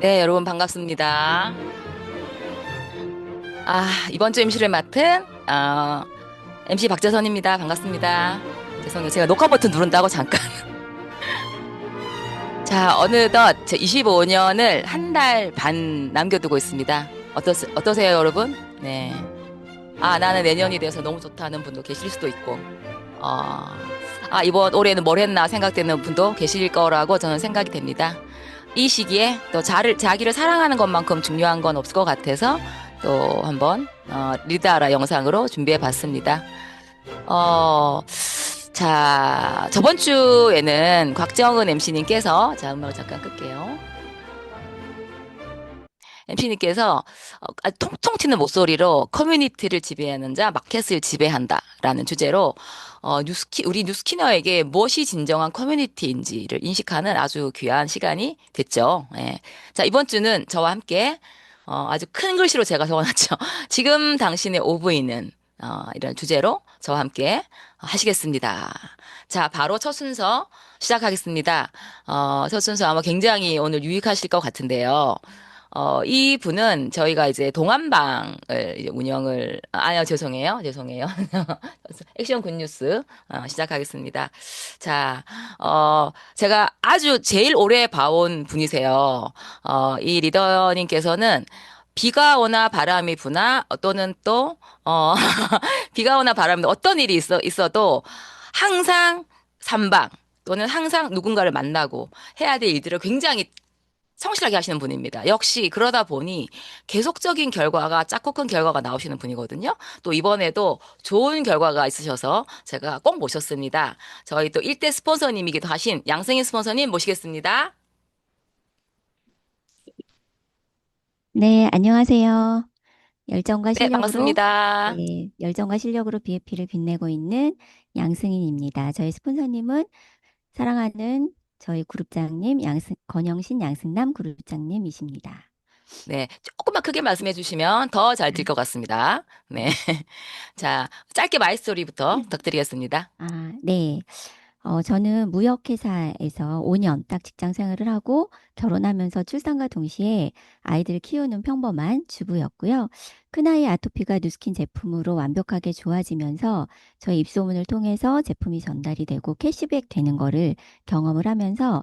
네, 여러분 반갑습니다. 이번 주 MC를 맡은 MC 박재선입니다. 반갑습니다. 죄송해요. 제가 녹화 버튼 누른다고 잠깐. 자, 어느덧 제 25년을 한 달 반 남겨두고 있습니다. 어떠세요, 여러분? 네. 나는 내년이 돼서 너무 좋다는 분도 계실 수도 있고, 어, 이번 올해는 뭘 했나 생각되는 분도 계실 거라고 저는 생각이 됩니다. 이 시기에 또 자기를 사랑하는 것만큼 중요한 건 없을 것 같아서 또 한번 리드하라 영상으로 준비해 봤습니다. 어, 자, 저번 주에는 곽정은 MC님께서, 자, 음악을 잠깐 끌게요. MC님께서 통통 튀는 목소리로 커뮤니티를 지배하는 자, 마켓을 지배한다라는 주제로 우리 뉴스키너에게 무엇이 진정한 커뮤니티인지를 인식하는 아주 귀한 시간이 됐죠. 예. 자, 이번 주는 저와 함께 아주 큰 글씨로 제가 적어놨죠. 지금 당신의 오브이는 이런 주제로 저와 함께 하시겠습니다. 자, 바로 첫 순서 시작하겠습니다. 첫 순서 아마 굉장히 오늘 유익하실 것 같은데요. 이 분은 저희가 이제 동안방을 이제 운영을, 아니요, 죄송해요. 죄송해요. 액션 굿뉴스, 시작하겠습니다. 자, 제가 아주 제일 오래 봐온 분이세요. 이 리더님께서는 비가 오나 바람이 부나 또는 또, 비가 오나 바람이 어떤 일이 있어도 항상 삼방 또는 항상 누군가를 만나고 해야 될 일들을 굉장히 성실하게 하시는 분입니다. 역시 그러다 보니 계속적인 결과가 작고 큰 결과가 나오시는 분이거든요. 또 이번에도 좋은 결과가 있으셔서 제가 꼭 모셨습니다. 저희 또 1대 스폰서님이기도 하신 양승희 스폰서님 모시겠습니다. 네, 안녕하세요. 열정과 네, 실력으로, 반갑습니다. 네, 열정과 실력으로 BFP를 빛내고 있는 양승인입니다. 저희 스폰서님은 사랑하는 저희 그룹장님, 권영신 양승남 그룹장님이십니다. 네, 조금만 크게 말씀해 주시면 더 잘 들 것 같습니다. 네. 자, 짧게 마이스토리부터 부탁드리겠습니다. 네. 저는 무역회사에서 5년 딱 직장 생활을 하고 결혼하면서 출산과 동시에 아이들을 키우는 평범한 주부였고요. 큰아이 아토피가 누스킨 제품으로 완벽하게 좋아지면서 저희 입소문을 통해서 제품이 전달이 되고 캐시백 되는 거를 경험을 하면서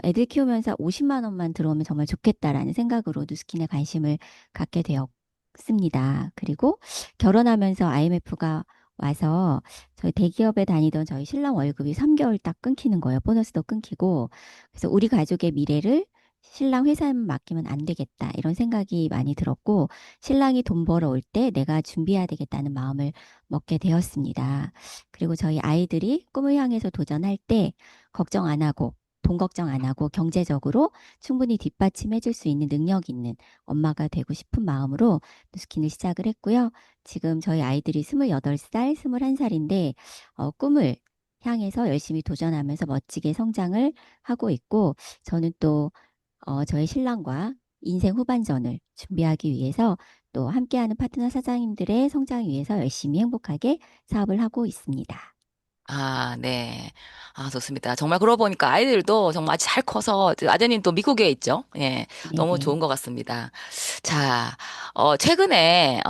애들 키우면서 50만 원만 들어오면 정말 좋겠다라는 생각으로 누스킨에 관심을 갖게 되었습니다. 그리고 결혼하면서 IMF가 와서 저희 대기업에 다니던 저희 신랑 월급이 3개월 딱 끊기는 거예요. 보너스도 끊기고. 그래서 우리 가족의 미래를 신랑 회사에만 맡기면 안 되겠다. 이런 생각이 많이 들었고, 신랑이 돈 벌어올 때 내가 준비해야 되겠다는 마음을 먹게 되었습니다. 그리고 저희 아이들이 꿈을 향해서 도전할 때 걱정 안 하고, 돈 걱정 안 하고 경제적으로 충분히 뒷받침해 줄 수 있는 능력 있는 엄마가 되고 싶은 마음으로 스킨을 시작을 했고요. 지금 저희 아이들이 28살, 21살인데 꿈을 향해서 열심히 도전하면서 멋지게 성장을 하고 있고 저는 또 저희 신랑과 인생 후반전을 준비하기 위해서 또 함께하는 파트너 사장님들의 성장 위해서 열심히 행복하게 사업을 하고 있습니다. 네. 좋습니다. 정말 그러고 보니까 아이들도 정말 아주 잘 커서, 아드님 또 미국에 있죠? 예. 너무 네네. 좋은 것 같습니다. 자, 최근에,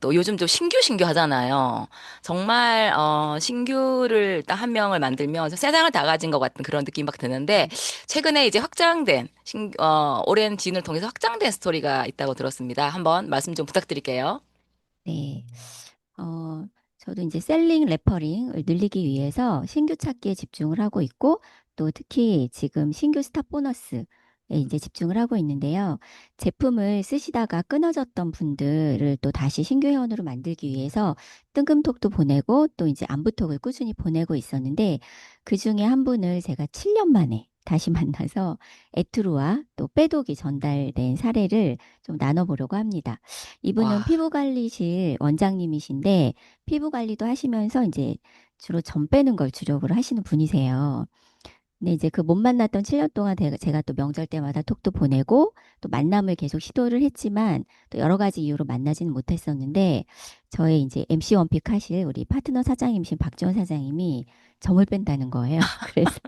또 요즘 좀 신규 하잖아요. 정말, 신규를 딱 한 명을 만들면 세상을 다 가진 것 같은 그런 느낌이 막 드는데, 최근에 이제 확장된, 오랜 지인을 통해서 확장된 스토리가 있다고 들었습니다. 한번 말씀 좀 부탁드릴게요. 네. 어, 저도 이제 셀링 레퍼링을 늘리기 위해서 신규 찾기에 집중을 하고 있고 또 특히 지금 신규 스탑 보너스에 이제 집중을 하고 있는데요. 제품을 쓰시다가 끊어졌던 분들을 또 다시 신규 회원으로 만들기 위해서 뜬금톡도 보내고 또 이제 안부톡을 꾸준히 보내고 있었는데 그 중에 한 분을 제가 7년 만에 다시 만나서 애투루와 또 빼독이 전달된 사례를 좀 나눠보려고 합니다. 이분은 와, 피부관리실 원장님이신데 피부 관리도 하시면서 이제 주로 점 빼는 걸 주력으로 하시는 분이세요. 근데 이제 그 못 만났던 7년 동안 제가 또 명절 때마다 톡도 보내고 또 만남을 계속 시도를 했지만 또 여러 가지 이유로 만나지는 못했었는데 저의 이제 MC 원픽 하실 우리 파트너 사장님이신 박지원 사장님이 점을 뺀다는 거예요. 그래서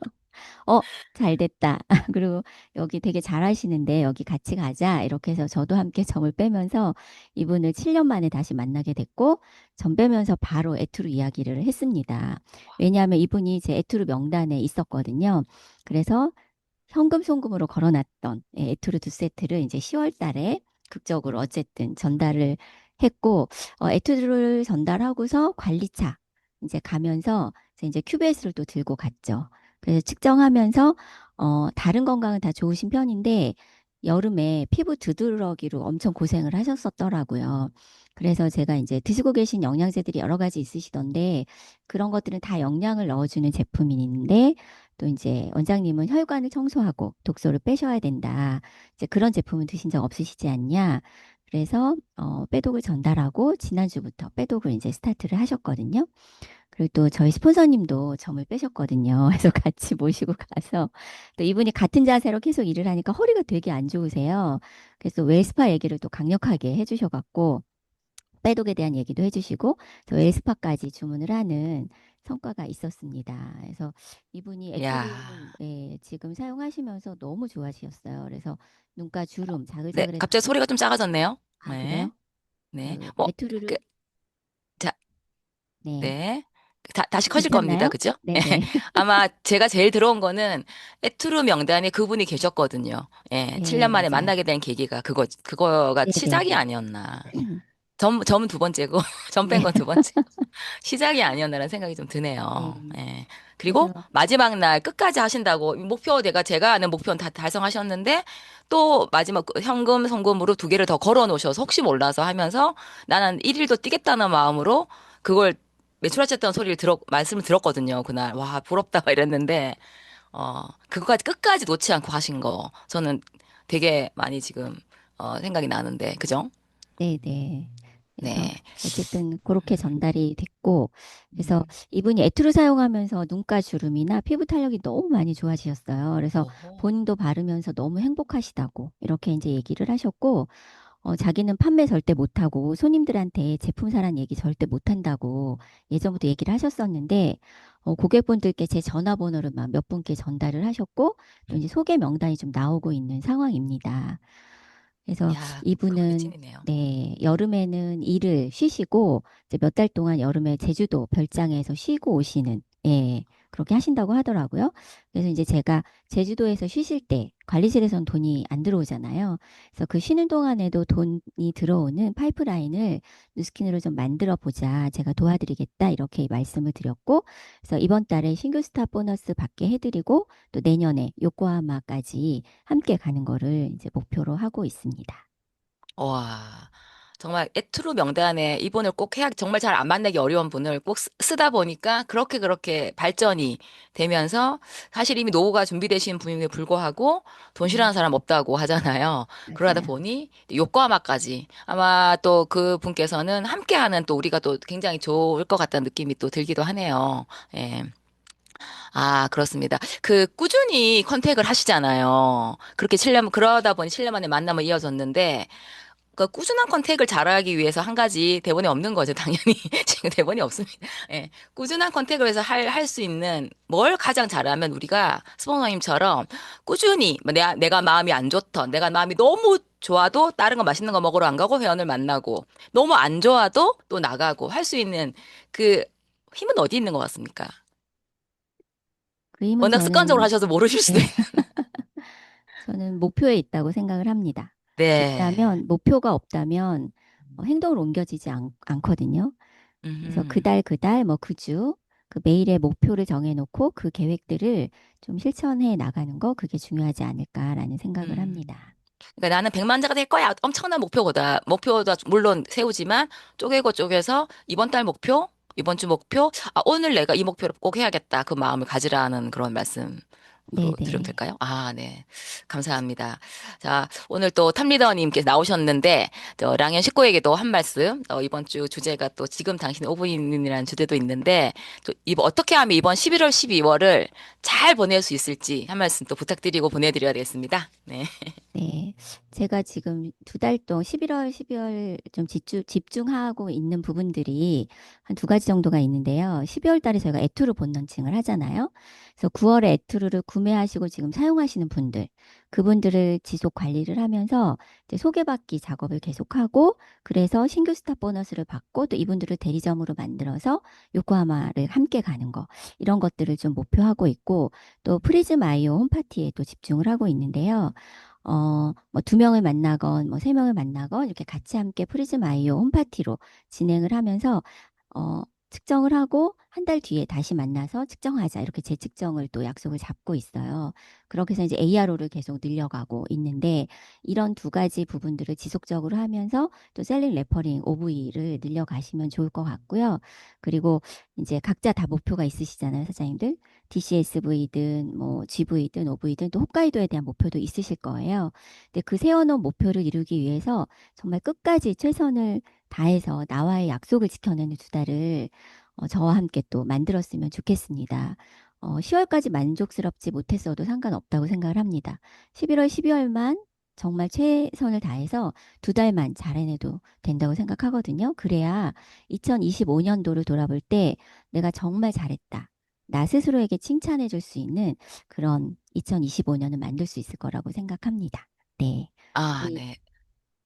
어, 잘 됐다. 그리고 여기 되게 잘하시는데 여기 같이 가자. 이렇게 해서 저도 함께 점을 빼면서 이분을 7년 만에 다시 만나게 됐고 점 빼면서 바로 에투르 이야기를 했습니다. 왜냐하면 이분이 제 에투르 명단에 있었거든요. 그래서 현금 송금으로 걸어놨던 에투르 두 세트를 이제 10월 달에 극적으로 어쨌든 전달을 했고 에투르를 전달하고서 관리차 이제 가면서 이제 큐베이스를 또 들고 갔죠. 그래서 측정하면서 다른 건강은 다 좋으신 편인데 여름에 피부 두드러기로 엄청 고생을 하셨었더라고요. 그래서 제가 이제 드시고 계신 영양제들이 여러 가지 있으시던데 그런 것들은 다 영양을 넣어주는 제품이 있는데 또 이제 원장님은 혈관을 청소하고 독소를 빼셔야 된다. 이제 그런 제품은 드신 적 없으시지 않냐? 그래서 빼독을 전달하고 지난주부터 빼독을 이제 스타트를 하셨거든요. 그리고 또 저희 스폰서님도 점을 빼셨거든요. 그래서 같이 모시고 가서 또 이분이 같은 자세로 계속 일을 하니까 허리가 되게 안 좋으세요. 그래서 웰스파 얘기를 또 강력하게 해주셔갖고 빼독에 대한 얘기도 해주시고 저 웰스파까지 주문을 하는 성과가 있었습니다. 그래서 이분이 에투르를 야, 지금 사용하시면서 너무 좋아하셨어요. 그래서 눈가 주름, 네, 갑자기 자글자글했던 소리가 좀 작아졌네요. 아 네, 그래요? 네. 그 뭐, 그, 에투르를 자, 네 네. 다시 커질 겁니다. 괜찮나요? 그죠? 네네 아마 제가 제일 들어온 거는 에투르 명단에 그분이 계셨거든요. 예, 네 7년 만에 맞아요. 만나게 된 계기가 그거가 시작이 네네네. 아니었나. 점은 두 번째고, 점 뺀 네. 건 두 번째. 시작이 아니었나라는 생각이 좀 네. 드네요. 예. 그리고 그래서 마지막 날 끝까지 하신다고 목표 제가 아는 목표는 다 달성하셨는데 또 마지막 현금 송금으로 두 개를 더 걸어 놓으셔서 혹시 몰라서 하면서 나는 1일도 뛰겠다는 마음으로 그걸 매출하셨다는 소리를 말씀을 들었거든요. 그날. 와, 부럽다 막 이랬는데 그거까지 끝까지 놓지 않고 하신 거 저는 되게 많이 지금 생각이 나는데. 그죠? 네네. 그래서 네. 어쨌든 그렇게 전달이 됐고, 그래서 음. 이분이 에투르 사용하면서 눈가 주름이나 피부 탄력이 너무 많이 좋아지셨어요. 그래서 오호. 본인도 바르면서 너무 행복하시다고 이렇게 이제 얘기를 하셨고, 자기는 판매 절대 못하고 손님들한테 제품 사란 얘기 절대 못한다고 예전부터 얘기를 하셨었는데, 고객분들께 제 전화번호를 막 몇 분께 전달을 하셨고, 또 이제 소개 명단이 좀 나오고 있는 상황입니다. 그래서 야, 그분이 이분은 찐이네요. 네, 여름에는 일을 쉬시고 이제 몇 달 동안 여름에 제주도 별장에서 쉬고 오시는 그렇게 하신다고 하더라고요. 그래서 이제 제가 제주도에서 쉬실 때 관리실에선 돈이 안 들어오잖아요. 그래서 그 쉬는 동안에도 돈이 들어오는 파이프라인을 누스킨으로 좀 만들어 보자. 제가 도와드리겠다. 이렇게 말씀을 드렸고 그래서 이번 달에 신규 스타 보너스 받게 해드리고 또 내년에 요코하마까지 함께 가는 거를 이제 목표로 하고 있습니다. 와, 정말 에투르 명단에 이분을 꼭 해야, 정말 잘 안 만나기 어려운 분을 꼭 쓰다 보니까 그렇게 발전이 되면서 사실 이미 노후가 준비되신 분임에도 불구하고 돈 싫어하는 네, 사람 없다고 하잖아요. 그러다 맞아요. 보니 요코하마까지 아마 또 그 분께서는 함께하는 또 우리가 또 굉장히 좋을 것 같다는 느낌이 또 들기도 하네요. 예. 아, 그렇습니다. 그 꾸준히 컨택을 하시잖아요. 그렇게 7년, 그러다 보니 7년 만에 만남을 이어졌는데 그 꾸준한 컨택을 잘하기 위해서 한 가지 대본에 없는 거죠, 당연히. 지금 대본이 없습니다. 예. 꾸준한 컨택을 해서 할 수 있는 뭘 가장 잘하면 우리가 스포너님처럼 꾸준히 뭐 내가 마음이 안 좋던, 내가 마음이 너무 좋아도 다른 거 맛있는 거 먹으러 안 가고 회원을 만나고 너무 안 좋아도 또 나가고 할 수 있는 그 힘은 어디 있는 것 같습니까? 그 힘은 워낙 습관적으로 저는, 하셔서 모르실 예, 수도 있는. 저는 목표에 있다고 생각을 합니다. 네. 왜냐하면 목표가 없다면 행동을 옮겨지지 않거든요. 그래서 음. 그달 그달 뭐 그 주, 그 매일의 목표를 정해놓고 그 계획들을 좀 실천해 나가는 거 그게 중요하지 않을까라는 생각을 음. 합니다. 그러니까 나는 백만자가 될 거야. 엄청난 목표거다. 목표도 물론 세우지만 쪼개고 쪼개서 이번 달 목표, 이번 주 목표, 오늘 내가 이 목표를 꼭 해야겠다. 그 마음을 가지라는 그런 말씀으로 들으면 네네. 될까요? 아, 네. 감사합니다. 자, 오늘 또 탑리더님께서 나오셨는데, 랑현 식구에게도 한 말씀, 이번 주 주제가 또 지금 당신의 오브인이라는 주제도 있는데, 또 어떻게 하면 이번 11월, 12월을 잘 보낼 수 있을지 한 말씀 또 부탁드리고 보내드려야 되겠습니다. 네. 네. 제가 지금 두 달 동안 11월, 12월 좀 집중하고 있는 부분들이 한 두 가지 정도가 있는데요. 12월 달에 저희가 에투르 본런칭을 하잖아요. 그래서 9월에 에투르를 구매하시고 지금 사용하시는 분들, 그분들을 지속 관리를 하면서 이제 소개받기 작업을 계속하고, 그래서 신규 스타 보너스를 받고 또 이분들을 대리점으로 만들어서 요코하마를 함께 가는 거, 이런 것들을 좀 목표하고 있고, 또 프리즘 아이오 홈파티에 또 집중을 하고 있는데요. 뭐 두 명을 만나건 뭐 세 명을 만나건 이렇게 같이 함께 프리즘 아이오 홈파티로 진행을 하면서 측정을 하고 한 달 뒤에 다시 만나서 측정하자 이렇게 재측정을 또 약속을 잡고 있어요. 그렇게 해서 이제 ARO를 계속 늘려가고 있는데 이런 두 가지 부분들을 지속적으로 하면서 또 셀링 레퍼링 OV를 늘려가시면 좋을 것 같고요. 그리고 이제 각자 다 목표가 있으시잖아요, 사장님들. DCSV든 뭐 GV든 OV든 또 홋카이도에 대한 목표도 있으실 거예요. 근데 그 세워놓은 목표를 이루기 위해서 정말 끝까지 최선을 다해서 나와의 약속을 지켜내는 두 달을 저와 함께 또 만들었으면 좋겠습니다. 10월까지 만족스럽지 못했어도 상관없다고 생각을 합니다. 11월, 12월만 정말 최선을 다해서 두 달만 잘 해내도 된다고 생각하거든요. 그래야 2025년도를 돌아볼 때 내가 정말 잘했다. 나 스스로에게 칭찬해 줄 수 있는 그런 2025년을 만들 수 있을 거라고 생각합니다. 네. 아, 우리, 네.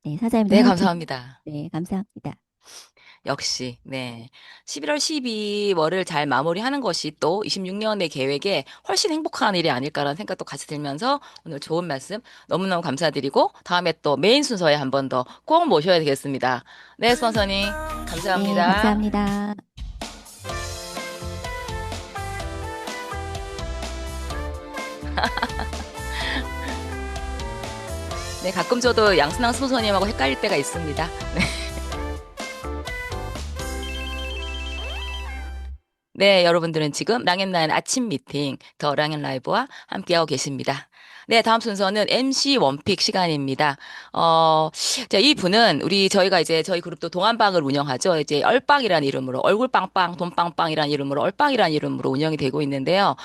네, 사장님도 네, 화이팅. 감사합니다. 네, 감사합니다. 역시, 네. 11월 12월을 잘 마무리하는 것이 또 26년의 계획에 훨씬 행복한 일이 아닐까라는 생각도 같이 들면서 오늘 좋은 말씀 너무너무 감사드리고 다음에 또 메인 순서에 한 번 더 꼭 모셔야 되겠습니다. 네, 스폰서님, 네, 감사합니다. 감사합니다. 네, 가끔 저도 양순왕 스폰서님하고 헷갈릴 때가 있습니다. 네, 여러분들은 지금 랑앤라인 아침 미팅 더 랑앤라이브와 함께하고 계십니다. 네, 다음 순서는 MC 원픽 시간입니다. 자, 이 분은 저희가 이제 저희 그룹도 동안방을 운영하죠. 이제 얼빵이라는 이름으로 얼굴 빵빵, 돈 빵빵이라는 이름으로 얼빵이라는 이름으로 운영이 되고 있는데요.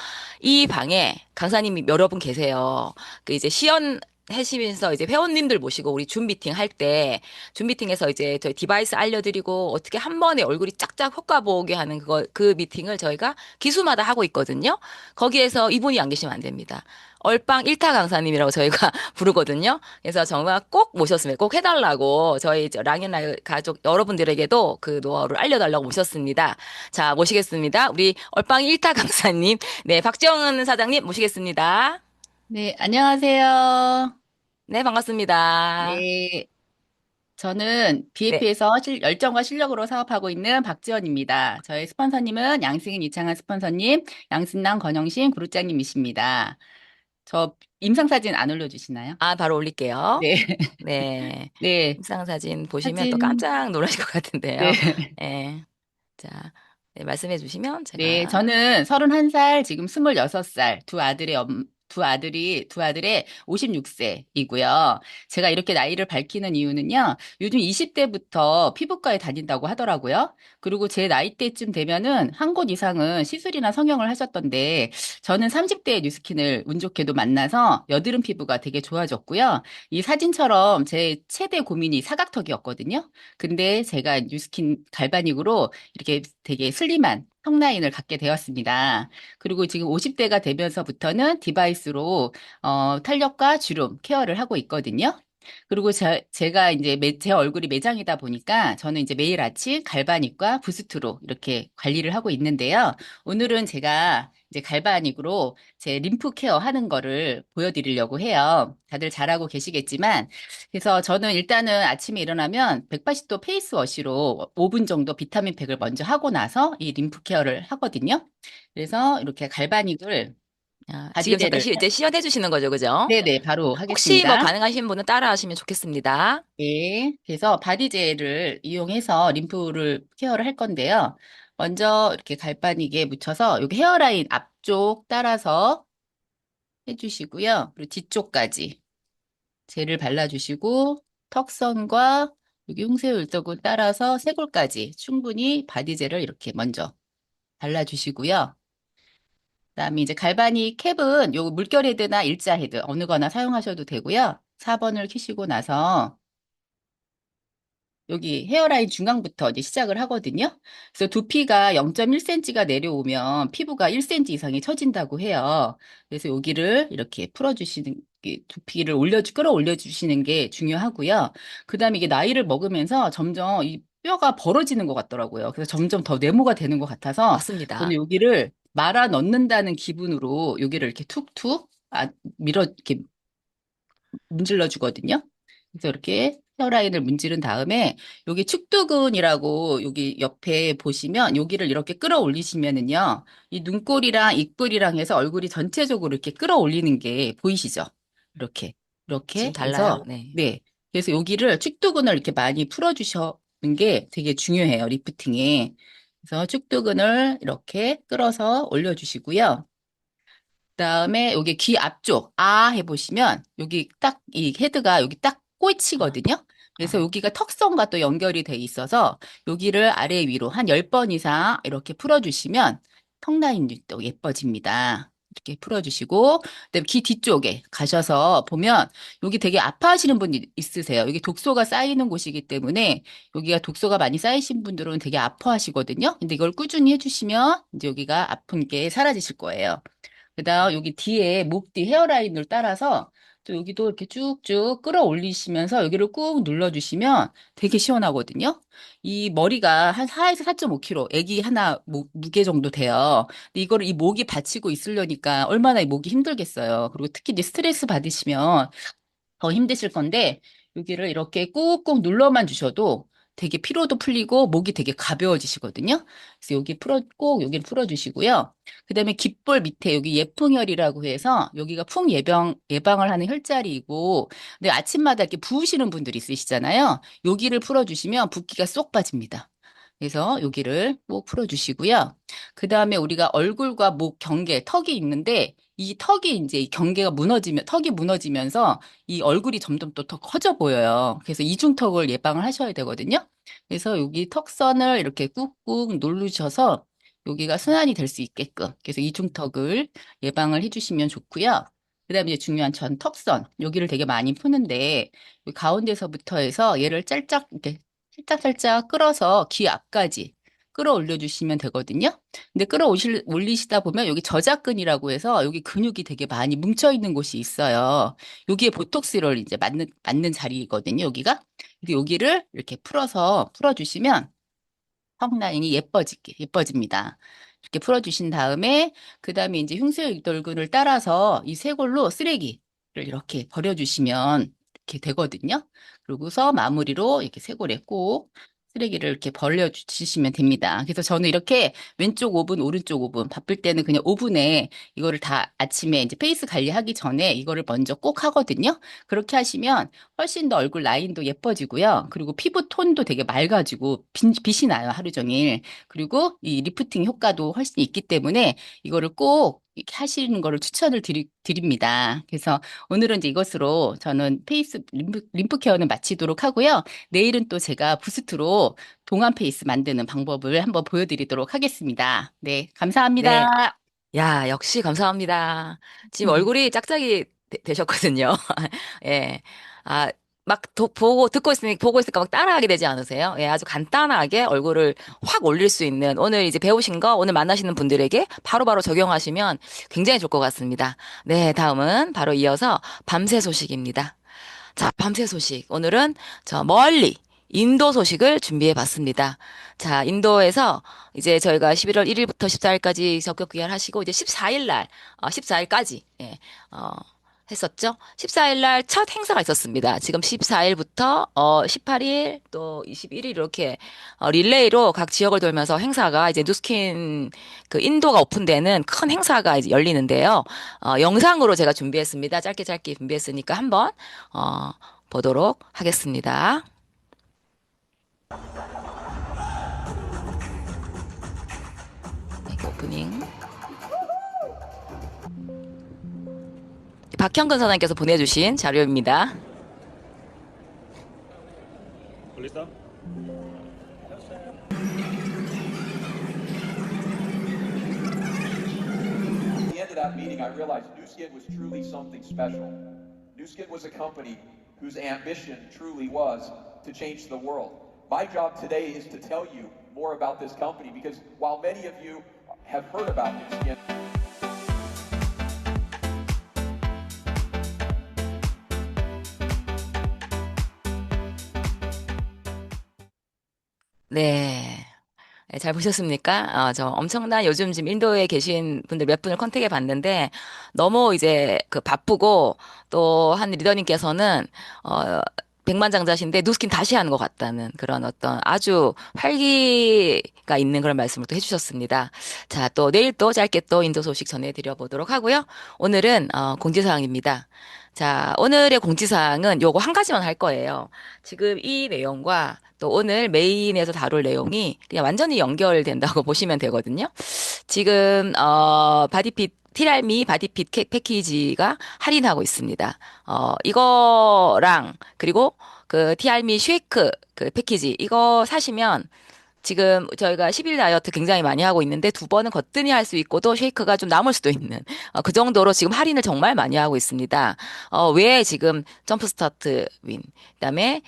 이 방에 강사님이 여러 분 계세요. 그 이제 시연 하시면서 이제 회원님들 모시고 우리 줌 미팅 할 때, 줌 미팅에서 이제 저희 디바이스 알려드리고 어떻게 한 번에 얼굴이 짝짝 효과 보게 하는 그 미팅을 저희가 기수마다 하고 있거든요. 거기에서 이분이 안 계시면 안 됩니다. 얼빵 일타 강사님이라고 저희가 부르거든요. 그래서 정말 꼭 모셨으면 꼭 해달라고 저희 랑앤라이 가족 여러분들에게도 그 노하우를 알려달라고 모셨습니다. 자, 모시겠습니다. 우리 얼빵 일타 강사님, 네, 박정은 사장님 모시겠습니다. 네, 안녕하세요. 네, 반갑습니다. 네, 저는 네. BAP에서 열정과 실력으로 사업하고 있는 박지원입니다. 저희 스폰서님은 양승인 이창한 스폰서님, 양승남 권영신 구루장님이십니다. 저 임상사진 안 올려주시나요? 아, 바로 올릴게요. 네, 네. 네, 입상사진 보시면 또 사진, 깜짝 놀라실 것 네. 같은데요. 네. 자, 네, 말씀해 주시면 네, 제가, 저는 31살, 지금 26살, 두 아들의 56세이고요. 제가 이렇게 나이를 밝히는 이유는요, 요즘 20대부터 피부과에 다닌다고 하더라고요. 그리고 제 나이대쯤 되면은 한 곳 이상은 시술이나 성형을 하셨던데, 저는 30대의 뉴스킨을 운 좋게도 만나서 여드름 피부가 되게 좋아졌고요. 이 사진처럼 제 최대 고민이 사각턱이었거든요. 근데 제가 뉴스킨 갈바닉으로 이렇게 되게 슬림한 턱라인을 갖게 되었습니다. 그리고 지금 50대가 되면서부터는 디바이스로 탄력과 주름 케어를 하고 있거든요. 그리고 제가 이제 제 얼굴이 매장이다 보니까 저는 이제 매일 아침 갈바닉과 부스트로 이렇게 관리를 하고 있는데요. 오늘은 제가 이제 갈바닉으로 제 림프 케어 하는 거를 보여드리려고 해요. 다들 잘하고 계시겠지만 그래서 저는 일단은 아침에 일어나면 180도 페이스워시로 5분 정도 비타민 팩을 먼저 하고 나서 이 림프 케어를 하거든요. 그래서 이렇게 갈바닉을 지금 잠깐 바디젤을 이제 시연해 주시는 거죠, 그죠? 네네 바로 혹시 뭐 하겠습니다. 가능하신 분은 따라 하시면 좋겠습니다. 네, 그래서 바디젤을 이용해서 림프를 케어를 할 건데요. 먼저 이렇게 갈바닉에 묻혀서 여기 헤어라인 앞쪽 따라서 해주시고요. 그리고 뒤쪽까지 젤을 발라주시고 턱선과 여기 흉쇄 일자구 따라서 쇄골까지 충분히 바디젤을 이렇게 먼저 발라주시고요. 그다음에 이제 갈바닉 캡은 요 물결 헤드나 일자 헤드 어느 거나 사용하셔도 되고요. 4번을 키시고 나서 여기 헤어라인 중앙부터 이제 시작을 하거든요. 그래서 두피가 0.1cm가 내려오면 피부가 1cm 이상이 처진다고 해요. 그래서 여기를 이렇게 풀어주시는 게 두피를 끌어올려 주시는 게 중요하고요. 그다음에 이게 나이를 먹으면서 점점 이 뼈가 벌어지는 것 같더라고요. 그래서 점점 더 네모가 되는 것 같아서 저는 맞습니다. 여기를 말아 넣는다는 기분으로 여기를 이렇게 툭툭 이렇게 문질러 주거든요. 그래서 이렇게 헤어라인을 문지른 다음에 여기 축두근이라고 여기 옆에 보시면 여기를 이렇게 끌어올리시면은요. 이 눈꼬리랑 입꼬리랑 해서 얼굴이 전체적으로 이렇게 끌어올리는 게 보이시죠? 이렇게 지금 이렇게 달라요? 해서 네. 네. 그래서 여기를 축두근을 이렇게 많이 풀어주시는 게 되게 중요해요. 리프팅에. 그래서 축두근을 이렇게 끌어서 올려주시고요. 그다음에 여기 귀 앞쪽 해보시면 여기 딱 이 헤드가 여기 딱 아, 꽂히거든요. 그래서 아, 여기가 턱선과 또 연결이 돼 있어서 여기를 아래 위로 한 10번 이상 이렇게 풀어주시면 턱 라인이 또 예뻐집니다. 이렇게 풀어주시고 그다음에 귀 뒤쪽에 가셔서 보면 여기 되게 아파하시는 분이 있으세요. 여기 독소가 쌓이는 곳이기 때문에 여기가 독소가 많이 쌓이신 분들은 되게 아파하시거든요. 근데 이걸 꾸준히 해주시면 이제 여기가 아픈 게 사라지실 거예요. 그다음 여기 뒤에 목 뒤 헤어라인을 따라서 또 여기도 이렇게 쭉쭉 끌어올리시면서 여기를 꾹 눌러주시면 되게 시원하거든요. 이 머리가 한 4에서 4.5kg, 애기 하나 무게 정도 돼요. 근데 이거를 이 목이 받치고 있으려니까 얼마나 이 목이 힘들겠어요. 그리고 특히 이제 스트레스 받으시면 더 힘드실 건데 여기를 이렇게 꾹꾹 눌러만 주셔도 되게 피로도 풀리고 목이 되게 가벼워지시거든요. 그래서 꼭 여기를 풀어주시고요. 그다음에 귓볼 밑에 여기 예풍혈이라고 해서 여기가 예방을 하는 혈자리이고 근데 아침마다 이렇게 부으시는 분들이 있으시잖아요. 여기를 풀어주시면 붓기가 쏙 빠집니다. 그래서 여기를 꼭 풀어주시고요. 그 다음에 우리가 얼굴과 목 경계, 턱이 있는데 이 턱이 이제 이 경계가 턱이 무너지면서 이 얼굴이 점점 또 더 커져 보여요. 그래서 이중턱을 예방을 하셔야 되거든요. 그래서 여기 턱선을 이렇게 꾹꾹 누르셔서 여기가 순환이 될 수 있게끔 그래서 이중턱을 예방을 해주시면 좋고요. 그다음에 이제 중요한 전 턱선 여기를 되게 많이 푸는데 이 가운데서부터 해서 얘를 짤짝 이렇게 살짝살짝 끌어서 귀 앞까지 끌어올려 주시면 되거든요. 근데 올리시다 보면 여기 저작근이라고 해서 여기 근육이 되게 많이 뭉쳐 있는 곳이 있어요. 여기에 보톡스를 이제 맞는 자리거든요, 여기가. 근데 여기를 이렇게 풀어주시면 턱 라인이 예뻐집니다. 이렇게 풀어주신 다음에, 그 다음에 이제 흉쇄유돌근을 따라서 이 쇄골로 쓰레기를 이렇게 버려주시면 이렇게 되거든요. 그러고서 마무리로 이렇게 쇄골에 꼭 쓰레기를 이렇게 벌려주시면 됩니다. 그래서 저는 이렇게 왼쪽 5분, 오른쪽 5분, 바쁠 때는 그냥 5분에 이거를 다 아침에 이제 페이스 관리하기 전에 이거를 먼저 꼭 하거든요. 그렇게 하시면 훨씬 더 얼굴 라인도 예뻐지고요. 그리고 피부 톤도 되게 맑아지고 빛이 나요, 하루 종일. 그리고 이 리프팅 효과도 훨씬 있기 때문에 이거를 꼭 이렇게 하시는 거를 추천을 드립니다. 그래서 오늘은 이제 이것으로 저는 페이스 림프 케어는 마치도록 하고요. 내일은 또 제가 부스트로 동안 페이스 만드는 방법을 한번 보여드리도록 하겠습니다. 네, 네. 감사합니다. 야, 역시 감사합니다. 지금 얼굴이 짝짝이 되셨거든요. 예. 아, 보고 있으니까 막 따라하게 되지 않으세요? 예, 아주 간단하게 얼굴을 확 올릴 수 있는 오늘 이제 배우신 거 오늘 만나시는 분들에게 바로바로 적용하시면 굉장히 좋을 것 같습니다. 네, 다음은 바로 이어서 밤새 소식입니다. 자, 밤새 소식. 오늘은 저 멀리 인도 소식을 준비해 봤습니다. 자, 인도에서 이제 저희가 11월 1일부터 14일까지 적격 귀환하시고 이제 14일 날, 14일까지, 예, 어, 했었죠. 14일 날 첫 행사가 있었습니다. 지금 14일부터 18일 또 21일 이렇게 릴레이로 각 지역을 돌면서 행사가 이제 누스킨 그 인도가 오픈되는 큰 행사가 이제 열리는데요. 영상으로 제가 준비했습니다. 짧게 짧게 준비했으니까 한번 어, 보도록 하겠습니다. 네, 오프닝. 박형근 선생님께서 보내주신 자료입니다. ¿Listo? At the end of that meeting, I realized Nu Skin was truly something special. Nu Skin was a company whose ambition truly was to change the world. My job today is to tell you more about this company because while many of you have heard about Nu Skin, 네. 네, 잘 보셨습니까? 저 엄청난 요즘 지금 인도에 계신 분들 몇 분을 컨택해 봤는데 너무 이제 그 바쁘고 또 한 리더님께서는 백만장자신데 누스킨 다시 하는 것 같다는 그런 어떤 아주 활기가 있는 그런 말씀을 또 해주셨습니다. 자, 또 내일 또 짧게 또 인도 소식 전해드려 보도록 하고요. 오늘은 공지사항입니다. 자, 오늘의 공지사항은 요거 한 가지만 할 거예요. 지금 이 내용과 또 오늘 메인에서 다룰 내용이 그냥 완전히 연결된다고 보시면 되거든요. 지금 바디핏 티랄미 바디핏 패키지가 할인하고 있습니다. 이거랑 그리고 그 티알미 쉐이크 그 패키지 이거 사시면 지금 저희가 10일 다이어트 굉장히 많이 하고 있는데 두 번은 거뜬히 할 수 있고 또 쉐이크가 좀 남을 수도 있는 그 정도로 지금 할인을 정말 많이 하고 있습니다. 왜 지금 점프 스타트 윈, 그다음에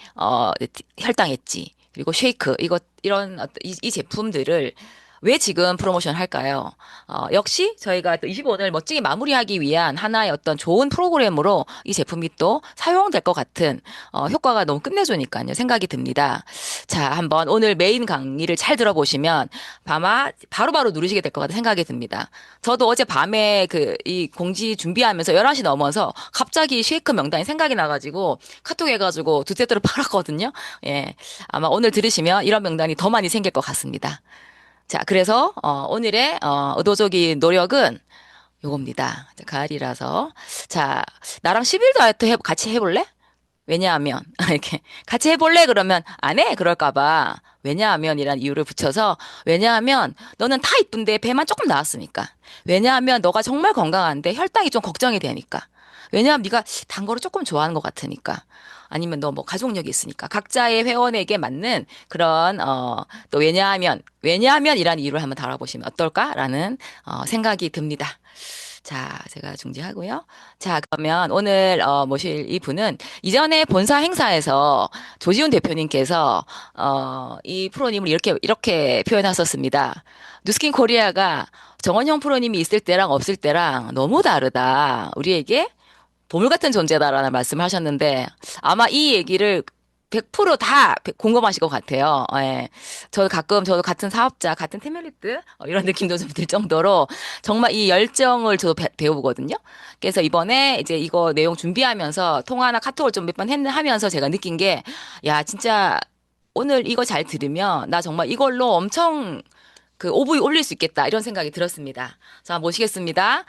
혈당 엣지 그리고 쉐이크 이런 이 제품들을 왜 지금 프로모션 할까요? 역시 저희가 또 25년을 멋지게 마무리하기 위한 하나의 어떤 좋은 프로그램으로 이 제품이 또 사용될 것 같은 효과가 너무 끝내주니까요. 생각이 듭니다. 자, 한번 오늘 메인 강의를 잘 들어보시면 아마 바로바로 누르시게 될 것 같은 생각이 듭니다. 저도 어제 밤에 이 공지 준비하면서 11시 넘어서 갑자기 쉐이크 명단이 생각이 나가지고 카톡 해가지고 두 세트를 팔았거든요. 예. 아마 오늘 들으시면 이런 명단이 더 많이 생길 것 같습니다. 자, 그래서 오늘의 의도적인 노력은 요겁니다. 가을이라서. 자, 나랑 10일 다이어트 같이 해볼래? 왜냐하면, 이렇게, 같이 해볼래? 그러면, 안 해? 그럴까봐. 왜냐하면 이란 이유를 붙여서, 왜냐하면, 너는 다 이쁜데 배만 조금 나왔으니까. 왜냐하면, 너가 정말 건강한데 혈당이 좀 걱정이 되니까. 왜냐하면 네가 단 거를 조금 좋아하는 것 같으니까. 아니면 너 뭐 가족력이 있으니까. 각자의 회원에게 맞는 그런, 또 왜냐하면이란 이유를 한번 달아보시면 어떨까라는, 생각이 듭니다. 자, 제가 중지하고요. 자, 그러면 오늘 모실 이 분은 이전에 본사 행사에서 조지훈 대표님께서 이 프로님을 이렇게 표현하셨습니다. 뉴스킨 코리아가 정원영 프로님이 있을 때랑 없을 때랑 너무 다르다. 우리에게 보물 같은 존재다라는 말씀을 하셨는데 아마 이 얘기를 100%다 공감하실 것 같아요. 예. 저도 같은 사업자, 같은 테메리트 이런 느낌도 좀 들 정도로 정말 이 열정을 저도 배우거든요. 그래서 이번에 이제 이거 내용 준비하면서 통화나 카톡을 좀 몇 번 하면서 제가 느낀 게, 야, 진짜 오늘 이거 잘 들으면 나 정말 이걸로 엄청 그 오브이 올릴 수 있겠다 이런 생각이 들었습니다. 자, 모시겠습니다.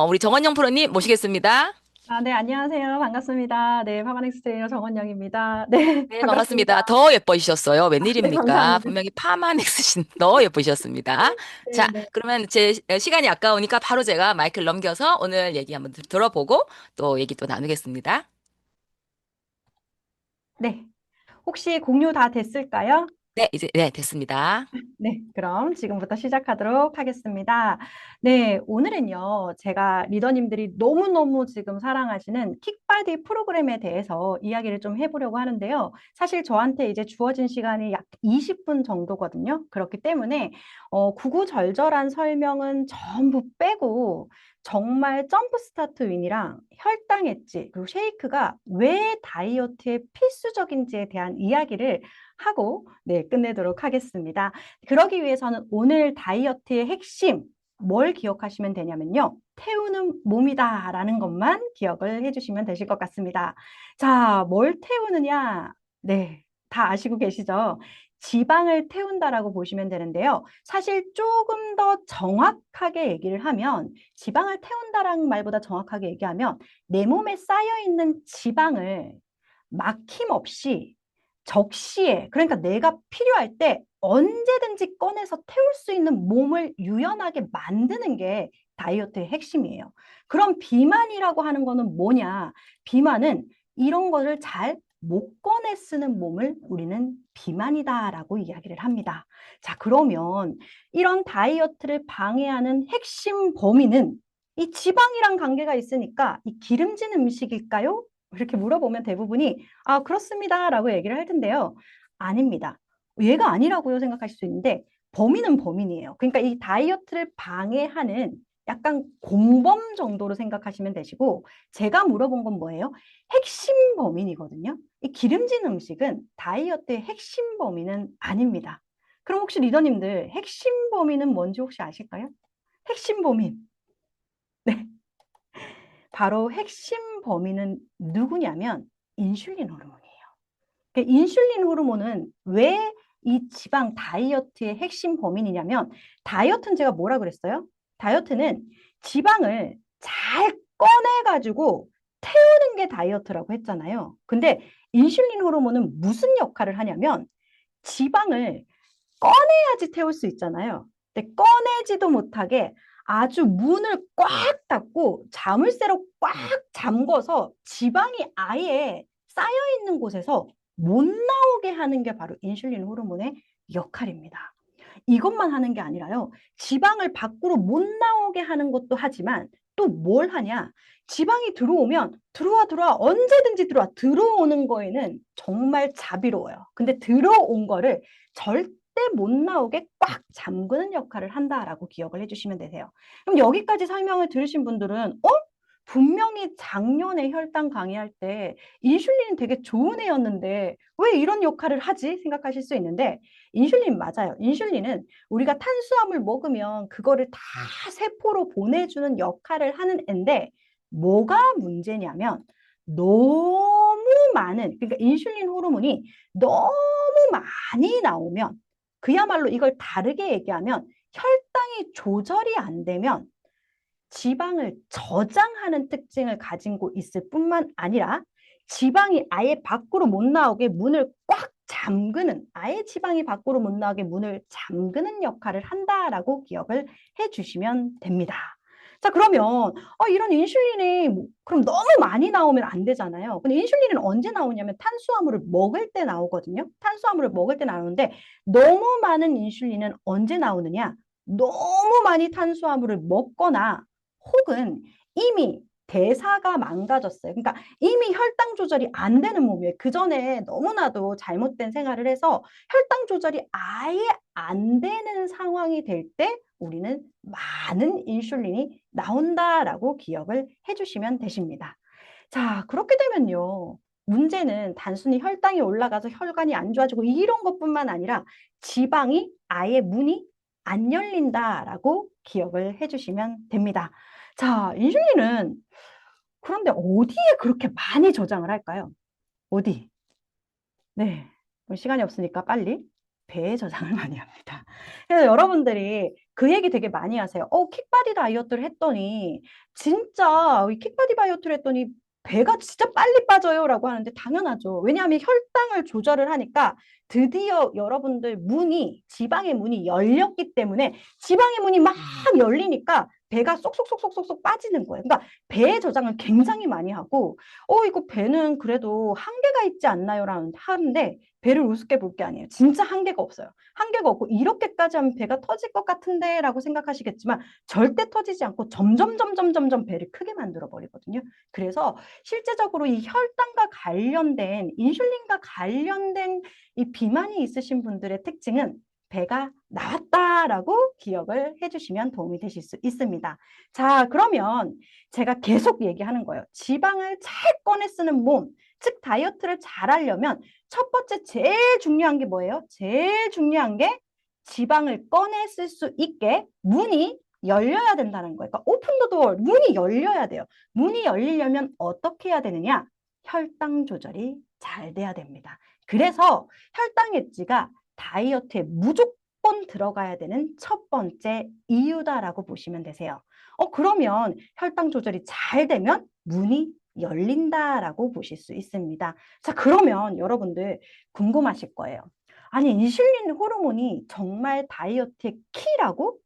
우리 정원영 프로님 모시겠습니다. 네, 안녕하세요. 반갑습니다. 네, 파마넥스 트레이너 정원영입니다. 네, 네, 반갑습니다. 반갑습니다. 더 예뻐지셨어요. 네, 웬일입니까? 감사합니다. 분명히 파만 X신 더 예쁘셨습니다. 네, 자, 네. 그러면 제 시간이 아까우니까 바로 제가 마이크를 넘겨서 오늘 얘기 한번 들어보고 또 얘기 또 나누겠습니다. 네. 혹시 공유 다 됐을까요? 네, 이제 네, 됐습니다. 네, 그럼 지금부터 시작하도록 하겠습니다. 네, 오늘은요, 제가 리더님들이 너무너무 지금 사랑하시는 킥바디 프로그램에 대해서 이야기를 좀 해보려고 하는데요. 사실 저한테 이제 주어진 시간이 약 20분 정도거든요. 그렇기 때문에 구구절절한 설명은 전부 빼고 정말 점프 스타트 윈이랑 혈당 엣지 그리고 쉐이크가 왜 다이어트에 필수적인지에 대한 이야기를 하고 네, 끝내도록 하겠습니다. 그러기 위해서는 오늘 다이어트의 핵심 뭘 기억하시면 되냐면요. 태우는 몸이다라는 것만 기억을 해주시면 되실 것 같습니다. 자, 뭘 태우느냐? 네, 다 아시고 계시죠? 지방을 태운다라고 보시면 되는데요. 사실 조금 더 정확하게 얘기를 하면 지방을 태운다라는 말보다 정확하게 얘기하면 내 몸에 쌓여있는 지방을 막힘없이 적시에 그러니까 내가 필요할 때 언제든지 꺼내서 태울 수 있는 몸을 유연하게 만드는 게 다이어트의 핵심이에요. 그럼 비만이라고 하는 거는 뭐냐? 비만은 이런 거를 잘 못 꺼내 쓰는 몸을 우리는 비만이다라고 이야기를 합니다. 자, 그러면 이런 다이어트를 방해하는 핵심 범위는 이 지방이랑 관계가 있으니까 이 기름진 음식일까요? 이렇게 물어보면 대부분이 아, 그렇습니다라고 얘기를 할 텐데요. 아닙니다. 얘가 아니라고요 생각하실 수 있는데 범인은 범인이에요. 그러니까 이 다이어트를 방해하는 약간 공범 정도로 생각하시면 되시고 제가 물어본 건 뭐예요? 핵심 범인이거든요. 이 기름진 음식은 다이어트의 핵심 범인은 아닙니다. 그럼 혹시 리더님들 핵심 범인은 뭔지 혹시 아실까요? 핵심 범인. 네. 바로 핵심 범인은 누구냐면 인슐린 호르몬이에요. 그 인슐린 호르몬은 왜 이 지방 다이어트의 핵심 범인이냐면 다이어트는 제가 뭐라 그랬어요? 다이어트는 지방을 잘 꺼내가지고 태우는 게 다이어트라고 했잖아요. 근데 인슐린 호르몬은 무슨 역할을 하냐면 지방을 꺼내야지 태울 수 있잖아요. 근데 꺼내지도 못하게 아주 문을 꽉 닫고 자물쇠로 꽉 잠궈서 지방이 아예 쌓여 있는 곳에서 못 나오게 하는 게 바로 인슐린 호르몬의 역할입니다. 이것만 하는 게 아니라요. 지방을 밖으로 못 나오게 하는 것도 하지만 또 뭘 하냐? 지방이 들어오면 들어와 언제든지 들어오는 거에는 정말 자비로워요. 근데 들어온 거를 절대 못 나오게 꽉 잠그는 역할을 한다라고 기억을 해주시면 되세요. 그럼 여기까지 설명을 들으신 분들은 분명히 작년에 혈당 강의할 때 인슐린이 되게 좋은 애였는데 왜 이런 역할을 하지? 생각하실 수 있는데 인슐린 맞아요. 인슐린은 우리가 탄수화물 먹으면 그거를 다 세포로 보내주는 역할을 하는 앤데 뭐가 문제냐면 너무 많은 그러니까 인슐린 호르몬이 너무 많이 나오면 그야말로 이걸 다르게 얘기하면 혈당이 조절이 안 되면 지방을 저장하는 특징을 가지고 있을 뿐만 아니라 지방이 아예 밖으로 못 나오게 문을 꽉 잠그는 아예 지방이 밖으로 못 나오게 문을 잠그는 역할을 한다라고 기억을 해주시면 됩니다. 자 그러면 이런 인슐린이 그럼 너무 많이 나오면 안 되잖아요. 근데 인슐린은 언제 나오냐면 탄수화물을 먹을 때 나오거든요. 탄수화물을 먹을 때 나오는데 너무 많은 인슐린은 언제 나오느냐? 너무 많이 탄수화물을 먹거나 혹은 이미 대사가 망가졌어요. 그러니까 이미 혈당 조절이 안 되는 몸이에요. 그 전에 너무나도 잘못된 생활을 해서 혈당 조절이 아예 안 되는 상황이 될 때 우리는 많은 인슐린이 나온다라고 기억을 해주시면 되십니다. 자, 그렇게 되면요. 문제는 단순히 혈당이 올라가서 혈관이 안 좋아지고 이런 것뿐만 아니라 지방이 아예 문이 안 열린다라고 기억을 해주시면 됩니다. 자, 인슐린은 그런데 어디에 그렇게 많이 저장을 할까요? 어디? 네, 시간이 없으니까 빨리 배에 저장을 많이 합니다. 그래서 여러분들이 그 얘기 되게 많이 하세요. 킥바디 다이어트를 했더니 진짜 이 킥바디 다이어트를 했더니 배가 진짜 빨리 빠져요 라고 하는데 당연하죠. 왜냐하면 혈당을 조절을 하니까 드디어 여러분들 지방의 문이 열렸기 때문에 지방의 문이 막 열리니까 배가 쏙쏙쏙쏙쏙 빠지는 거예요. 그러니까 배의 저장을 굉장히 많이 하고 이거 배는 그래도 한계가 있지 않나요? 하는데 배를 우습게 볼 게 아니에요. 진짜 한계가 없어요. 한계가 없고 이렇게까지 하면 배가 터질 것 같은데 라고 생각하시겠지만 절대 터지지 않고 점점 배를 크게 만들어 버리거든요. 그래서 실제적으로 이 혈당과 관련된 인슐린과 관련된 이 비만이 있으신 분들의 특징은 배가 나왔다라고 기억을 해주시면 도움이 되실 수 있습니다. 자, 그러면 제가 계속 얘기하는 거예요. 지방을 잘 꺼내 쓰는 몸, 즉 다이어트를 잘 하려면 첫 번째 제일 중요한 게 뭐예요? 제일 중요한 게 지방을 꺼내 쓸 수 있게 문이 열려야 된다는 거예요. 그러니까 오픈 더 도어, 문이 열려야 돼요. 문이 열리려면 어떻게 해야 되느냐? 혈당 조절이 잘 돼야 됩니다. 그래서 혈당 엣지가 다이어트에 무조건 들어가야 되는 첫 번째 이유다라고 보시면 되세요. 그러면 혈당 조절이 잘 되면 문이 열린다라고 보실 수 있습니다. 자, 그러면 여러분들 궁금하실 거예요. 아니, 인슐린 호르몬이 정말 다이어트의 키라고?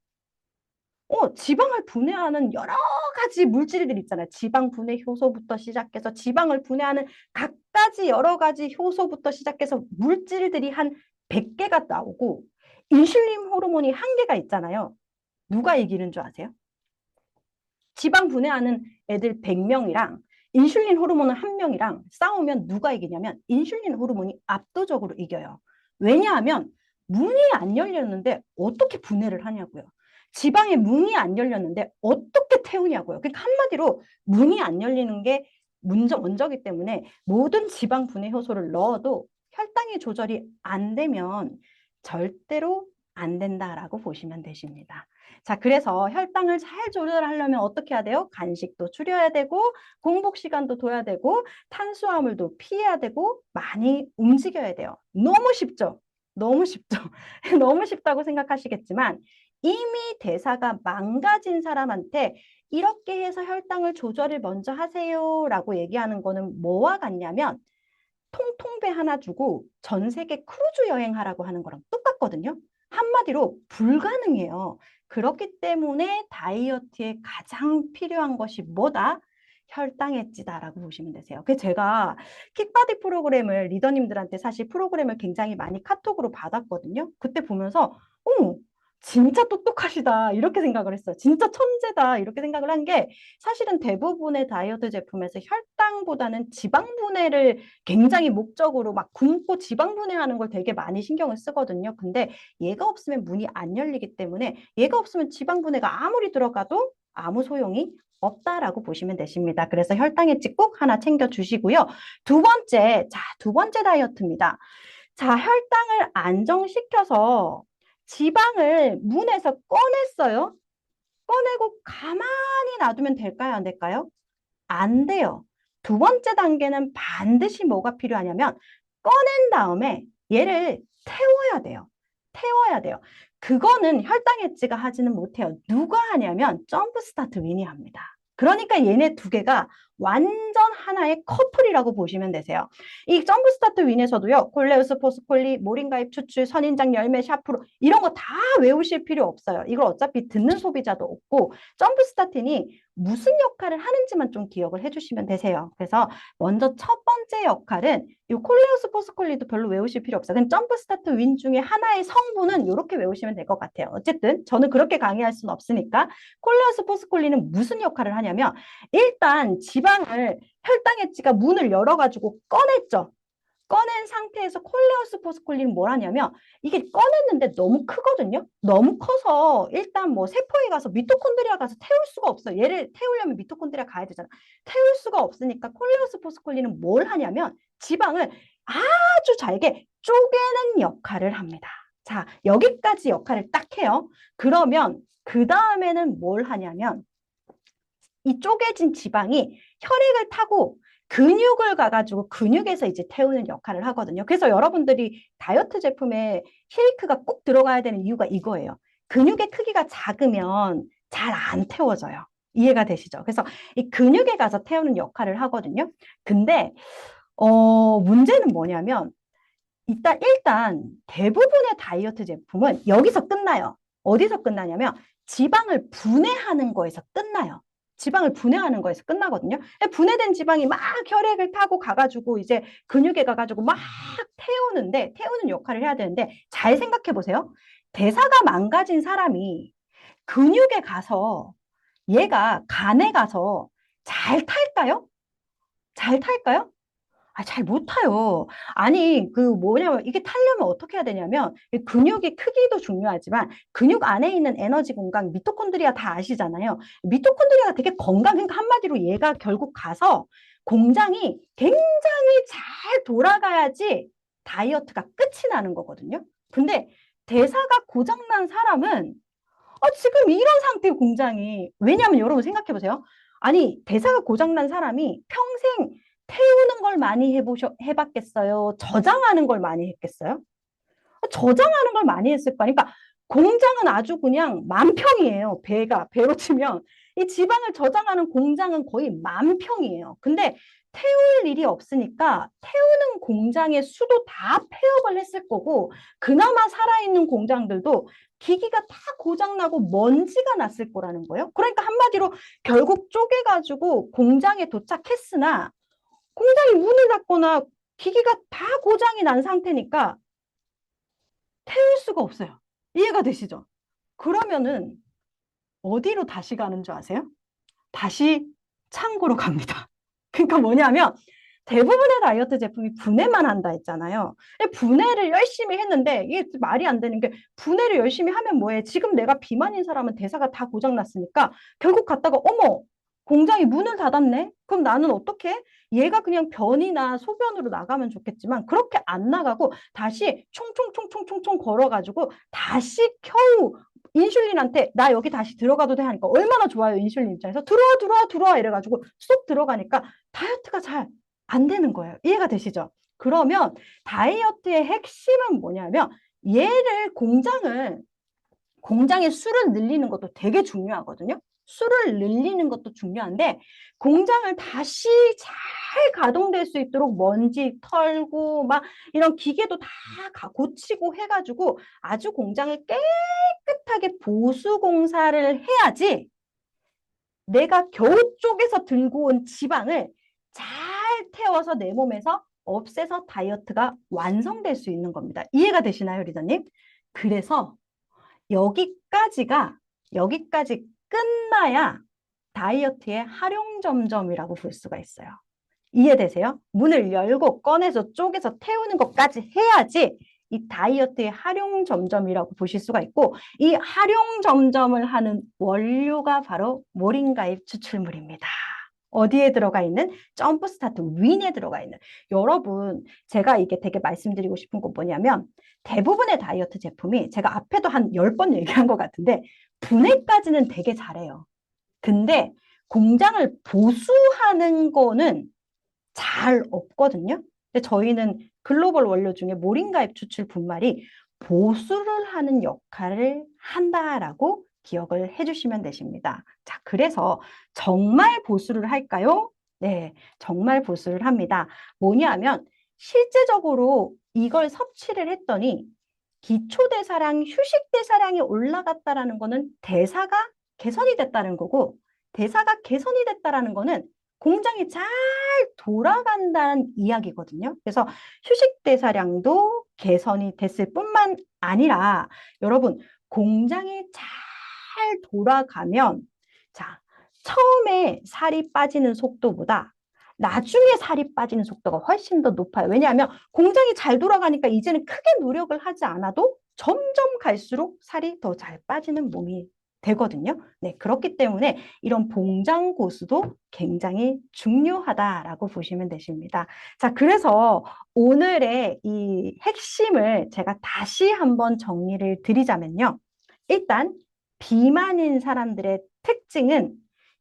지방을 분해하는 여러 가지 물질들 있잖아요. 지방 분해 효소부터 시작해서 지방을 분해하는 각가지 여러 가지 효소부터 시작해서 물질들이 한 100개가 나오고 인슐린 호르몬이 한 개가 있잖아요. 누가 이기는 줄 아세요? 지방 분해하는 애들 100명이랑 인슐린 호르몬은 한 명이랑 싸우면 누가 이기냐면 인슐린 호르몬이 압도적으로 이겨요. 왜냐하면 문이 안 열렸는데 어떻게 분해를 하냐고요. 지방에 문이 안 열렸는데 어떻게 태우냐고요. 그러니까 한마디로 문이 안 열리는 게 먼저기 때문에 모든 지방 분해 효소를 넣어도 혈당이 조절이 안 되면 절대로 안 된다라고 보시면 되십니다. 자, 그래서 혈당을 잘 조절하려면 어떻게 해야 돼요? 간식도 줄여야 되고 공복 시간도 둬야 되고 탄수화물도 피해야 되고 많이 움직여야 돼요. 너무 쉽죠? 너무 쉽죠? 너무 쉽다고 생각하시겠지만 이미 대사가 망가진 사람한테 이렇게 해서 혈당을 조절을 먼저 하세요 라고 얘기하는 거는 뭐와 같냐면 통통배 하나 주고 전 세계 크루즈 여행하라고 하는 거랑 똑같거든요. 한마디로 불가능해요. 그렇기 때문에 다이어트에 가장 필요한 것이 뭐다? 혈당 엣지다라고 보시면 되세요. 그 제가 킥바디 프로그램을 리더님들한테 사실 프로그램을 굉장히 많이 카톡으로 받았거든요. 그때 보면서 진짜 똑똑하시다 이렇게 생각을 했어요. 진짜 천재다 이렇게 생각을 한 게 사실은 대부분의 다이어트 제품에서 혈당보다는 지방 분해를 굉장히 목적으로 막 굶고 지방 분해하는 걸 되게 많이 신경을 쓰거든요. 근데 얘가 없으면 문이 안 열리기 때문에 얘가 없으면 지방 분해가 아무리 들어가도 아무 소용이 없다라고 보시면 되십니다. 그래서 혈당 엣지 꼭 하나 챙겨 주시고요. 두 번째 다이어트입니다. 자, 혈당을 안정시켜서 지방을 문에서 꺼냈어요. 꺼내고 가만히 놔두면 될까요? 안 될까요? 안 돼요. 두 번째 단계는 반드시 뭐가 필요하냐면 꺼낸 다음에 얘를 태워야 돼요. 태워야 돼요. 그거는 혈당 엣지가 하지는 못해요. 누가 하냐면 점프 스타트 윈이 합니다. 그러니까 얘네 두 개가 완전 하나의 커플이라고 보시면 되세요. 이 점프 스타트 윈에서도요. 콜레우스, 포스콜리, 모링가잎 추출, 선인장 열매, 샤프로 이런 거 다 외우실 필요 없어요. 이걸 어차피 듣는 소비자도 없고 점프 스타틴이 무슨 역할을 하는지만 좀 기억을 해주시면 되세요. 그래서 먼저 첫 번째 역할은 이 콜레우스 포스콜리도 별로 외우실 필요 없어요. 그냥 점프 스타트 윈 중에 하나의 성분은 이렇게 외우시면 될 것 같아요. 어쨌든 저는 그렇게 강의할 수는 없으니까 콜레우스 포스콜리는 무슨 역할을 하냐면 일단 지방을 혈당 엣지가 문을 열어가지고 꺼냈죠. 꺼낸 상태에서 콜레우스 포스콜리는 뭘 하냐면 이게 꺼냈는데 너무 크거든요. 너무 커서 일단 뭐 세포에 가서 미토콘드리아 가서 태울 수가 없어요. 얘를 태우려면 미토콘드리아 가야 되잖아. 태울 수가 없으니까 콜레우스 포스콜리는 뭘 하냐면 지방을 아주 잘게 쪼개는 역할을 합니다. 자, 여기까지 역할을 딱 해요. 그러면 그 다음에는 뭘 하냐면 이 쪼개진 지방이 혈액을 타고 근육을 가가지고 근육에서 이제 태우는 역할을 하거든요. 그래서 여러분들이 다이어트 제품에 쉐이크가 꼭 들어가야 되는 이유가 이거예요. 근육의 크기가 작으면 잘 안 태워져요. 이해가 되시죠? 그래서 이 근육에 가서 태우는 역할을 하거든요. 근데 문제는 뭐냐면 일단 대부분의 다이어트 제품은 여기서 끝나요. 어디서 끝나냐면 지방을 분해하는 거에서 끝나요. 지방을 분해하는 거에서 끝나거든요. 분해된 지방이 막 혈액을 타고 가가지고 이제 근육에 가가지고 막 태우는 역할을 해야 되는데 잘 생각해 보세요. 대사가 망가진 사람이 근육에 가서 얘가 간에 가서 잘 탈까요? 잘 탈까요? 잘 못 타요. 아니, 이게 타려면 어떻게 해야 되냐면, 이 근육의 크기도 중요하지만, 근육 안에 있는 에너지 공간, 미토콘드리아 다 아시잖아요. 미토콘드리아가 되게 그러니까 한마디로 얘가 결국 가서 공장이 굉장히 잘 돌아가야지 다이어트가 끝이 나는 거거든요. 근데 대사가 고장난 사람은 지금 이런 상태의 공장이, 왜냐하면 여러분 생각해 보세요. 아니, 대사가 고장난 사람이 평생 태우는 걸 많이 해봤겠어요? 저장하는 걸 많이 했겠어요? 저장하는 걸 많이 했을 거 그러니까 공장은 아주 그냥 만평이에요. 배로 치면. 이 지방을 저장하는 공장은 거의 만평이에요. 근데 태울 일이 없으니까 태우는 공장의 수도 다 폐업을 했을 거고 그나마 살아있는 공장들도 기기가 다 고장나고 먼지가 났을 거라는 거예요. 그러니까 한마디로 결국 쪼개가지고 공장에 도착했으나 공장이 문을 닫거나 기기가 다 고장이 난 상태니까 태울 수가 없어요. 이해가 되시죠? 그러면은 어디로 다시 가는 줄 아세요? 다시 창고로 갑니다. 그러니까 뭐냐면 대부분의 다이어트 제품이 분해만 한다 했잖아요. 분해를 열심히 했는데 이게 말이 안 되는 게 분해를 열심히 하면 뭐해? 지금 내가 비만인 사람은 대사가 다 고장났으니까 결국 갔다가 어머 공장이 문을 닫았네? 그럼 나는 어떻게? 얘가 그냥 변이나 소변으로 나가면 좋겠지만 그렇게 안 나가고 다시 총총총총총총 걸어가지고 다시 겨우 인슐린한테 나 여기 다시 들어가도 돼 하니까 얼마나 좋아요 인슐린 입장에서 들어와 들어와 들어와 이래가지고 쏙 들어가니까 다이어트가 잘 안 되는 거예요. 이해가 되시죠? 그러면 다이어트의 핵심은 뭐냐면 얘를 공장의 수를 늘리는 것도 되게 중요하거든요. 수를 늘리는 것도 중요한데 공장을 다시 잘 가동될 수 있도록 먼지 털고 막 이런 기계도 다 고치고 해가지고 아주 공장을 깨끗하게 보수 공사를 해야지 내가 겨우 쪽에서 들고 온 지방을 잘 태워서 내 몸에서 없애서 다이어트가 완성될 수 있는 겁니다. 이해가 되시나요, 리더님? 그래서 여기까지 끝나야 다이어트의 활용점점이라고 볼 수가 있어요. 이해되세요? 문을 열고 꺼내서 쪼개서 태우는 것까지 해야지 이 다이어트의 활용점점이라고 보실 수가 있고 이 활용점점을 하는 원료가 바로 모링가잎 추출물입니다. 어디에 들어가 있는? 점프스타트 윈에 들어가 있는. 여러분, 제가 이게 되게 말씀드리고 싶은 건 뭐냐면 대부분의 다이어트 제품이 제가 앞에도 한 10번 얘기한 것 같은데 분해까지는 되게 잘해요. 근데 공장을 보수하는 거는 잘 없거든요. 근데 저희는 글로벌 원료 중에 모링가잎 추출 분말이 보수를 하는 역할을 한다라고 기억을 해주시면 되십니다. 자, 그래서 정말 보수를 할까요? 네, 정말 보수를 합니다. 뭐냐면 실제적으로 이걸 섭취를 했더니 기초대사량, 휴식대사량이 올라갔다라는 거는 대사가 개선이 됐다는 거고 대사가 개선이 됐다라는 거는 공장이 잘 돌아간다는 이야기거든요. 그래서 휴식대사량도 개선이 됐을 뿐만 아니라 여러분 공장이 잘 돌아가면 자 처음에 살이 빠지는 속도보다 나중에 살이 빠지는 속도가 훨씬 더 높아요. 왜냐하면 공장이 잘 돌아가니까 이제는 크게 노력을 하지 않아도 점점 갈수록 살이 더 잘 빠지는 몸이 되거든요. 네, 그렇기 때문에 이런 봉장 고수도 굉장히 중요하다라고 보시면 되십니다. 자, 그래서 오늘의 이 핵심을 제가 다시 한번 정리를 드리자면요. 일단 비만인 사람들의 특징은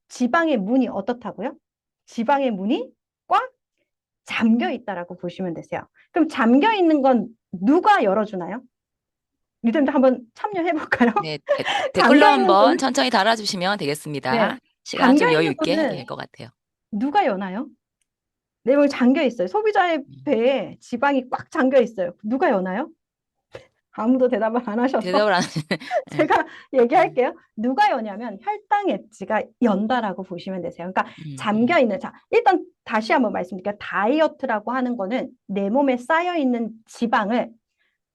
지방의 문이 어떻다고요? 지방의 문이 꽉 잠겨 있다라고 보시면 되세요. 그럼 잠겨 있는 건 누가 열어주나요? 리듬도 한번 참여해 볼까요? 네, 댓글로 잠겨 있는 한번 문은 천천히 달아주시면 되겠습니다. 네, 시간 좀 잠겨 여유 있는 있게 문은 될 것 같아요. 누가 여나요? 내 몸이 잠겨 있어요. 소비자의 배에 지방이 꽉 잠겨 있어요. 누가 여나요? 아무도 대답을 안 하셔서 대답을 안 하시네. 제가 얘기할게요. 누가 여냐면 혈당 엣지가 연다라고 보시면 되세요. 그러니까 잠겨 있는 자 일단 다시 한번 말씀드릴게요. 다이어트라고 하는 거는 내 몸에 쌓여 있는 지방을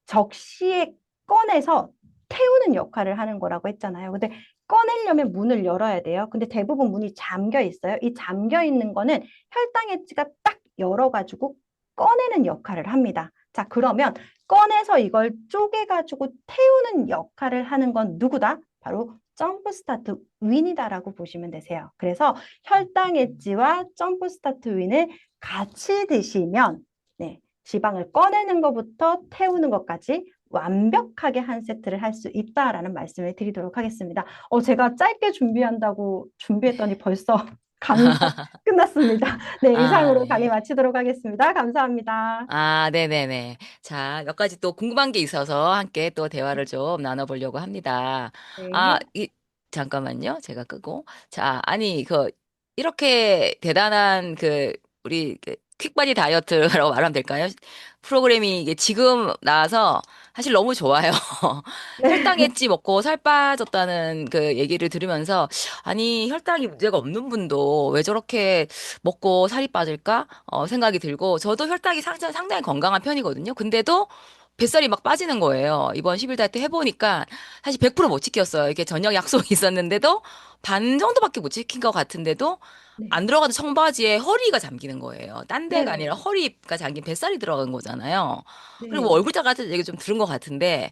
적시에 꺼내서 태우는 역할을 하는 거라고 했잖아요. 근데 꺼내려면 문을 열어야 돼요. 근데 대부분 문이 잠겨 있어요. 이 잠겨 있는 거는 혈당 엣지가 딱 열어가지고 꺼내는 역할을 합니다. 자, 그러면 꺼내서 이걸 쪼개가지고 태우는 역할을 하는 건 누구다? 바로 점프스타트 윈이다라고 보시면 되세요. 그래서 혈당 엣지와 점프스타트 윈을 같이 드시면 네, 지방을 꺼내는 것부터 태우는 것까지 완벽하게 한 세트를 할 수 있다라는 말씀을 드리도록 하겠습니다. 제가 짧게 준비한다고 준비했더니 벌써 강의가 끝났습니다. 네, 이상으로 강의 네. 마치도록 하겠습니다. 감사합니다. 네네네. 자, 몇 가지 또 궁금한 게 있어서 함께 또 대화를 좀 나눠보려고 합니다. 아, 네. 잠깐만요. 제가 끄고. 자, 아니, 이렇게 대단한 우리 퀵바디 다이어트라고 말하면 될까요? 프로그램이 이게 지금 나와서 사실 너무 좋아요. 혈당 엣지 먹고 살 빠졌다는 그 얘기를 들으면서 아니, 혈당이 문제가 없는 분도 왜 저렇게 먹고 살이 빠질까? 생각이 들고 저도 혈당이 상당히 건강한 편이거든요. 근데도 뱃살이 막 빠지는 거예요. 이번 10일 다이어트 해보니까 사실 100%못 지켰어요. 이게 저녁 약속이 있었는데도 반 정도밖에 못 지킨 것 같은데도 네. 안 들어가도 청바지에 허리가 잠기는 거예요. 딴 데가 아니라 네네. 허리가 잠긴 뱃살이 들어간 거잖아요. 그리고 네. 얼굴 작아서 얘기 좀 들은 것 같은데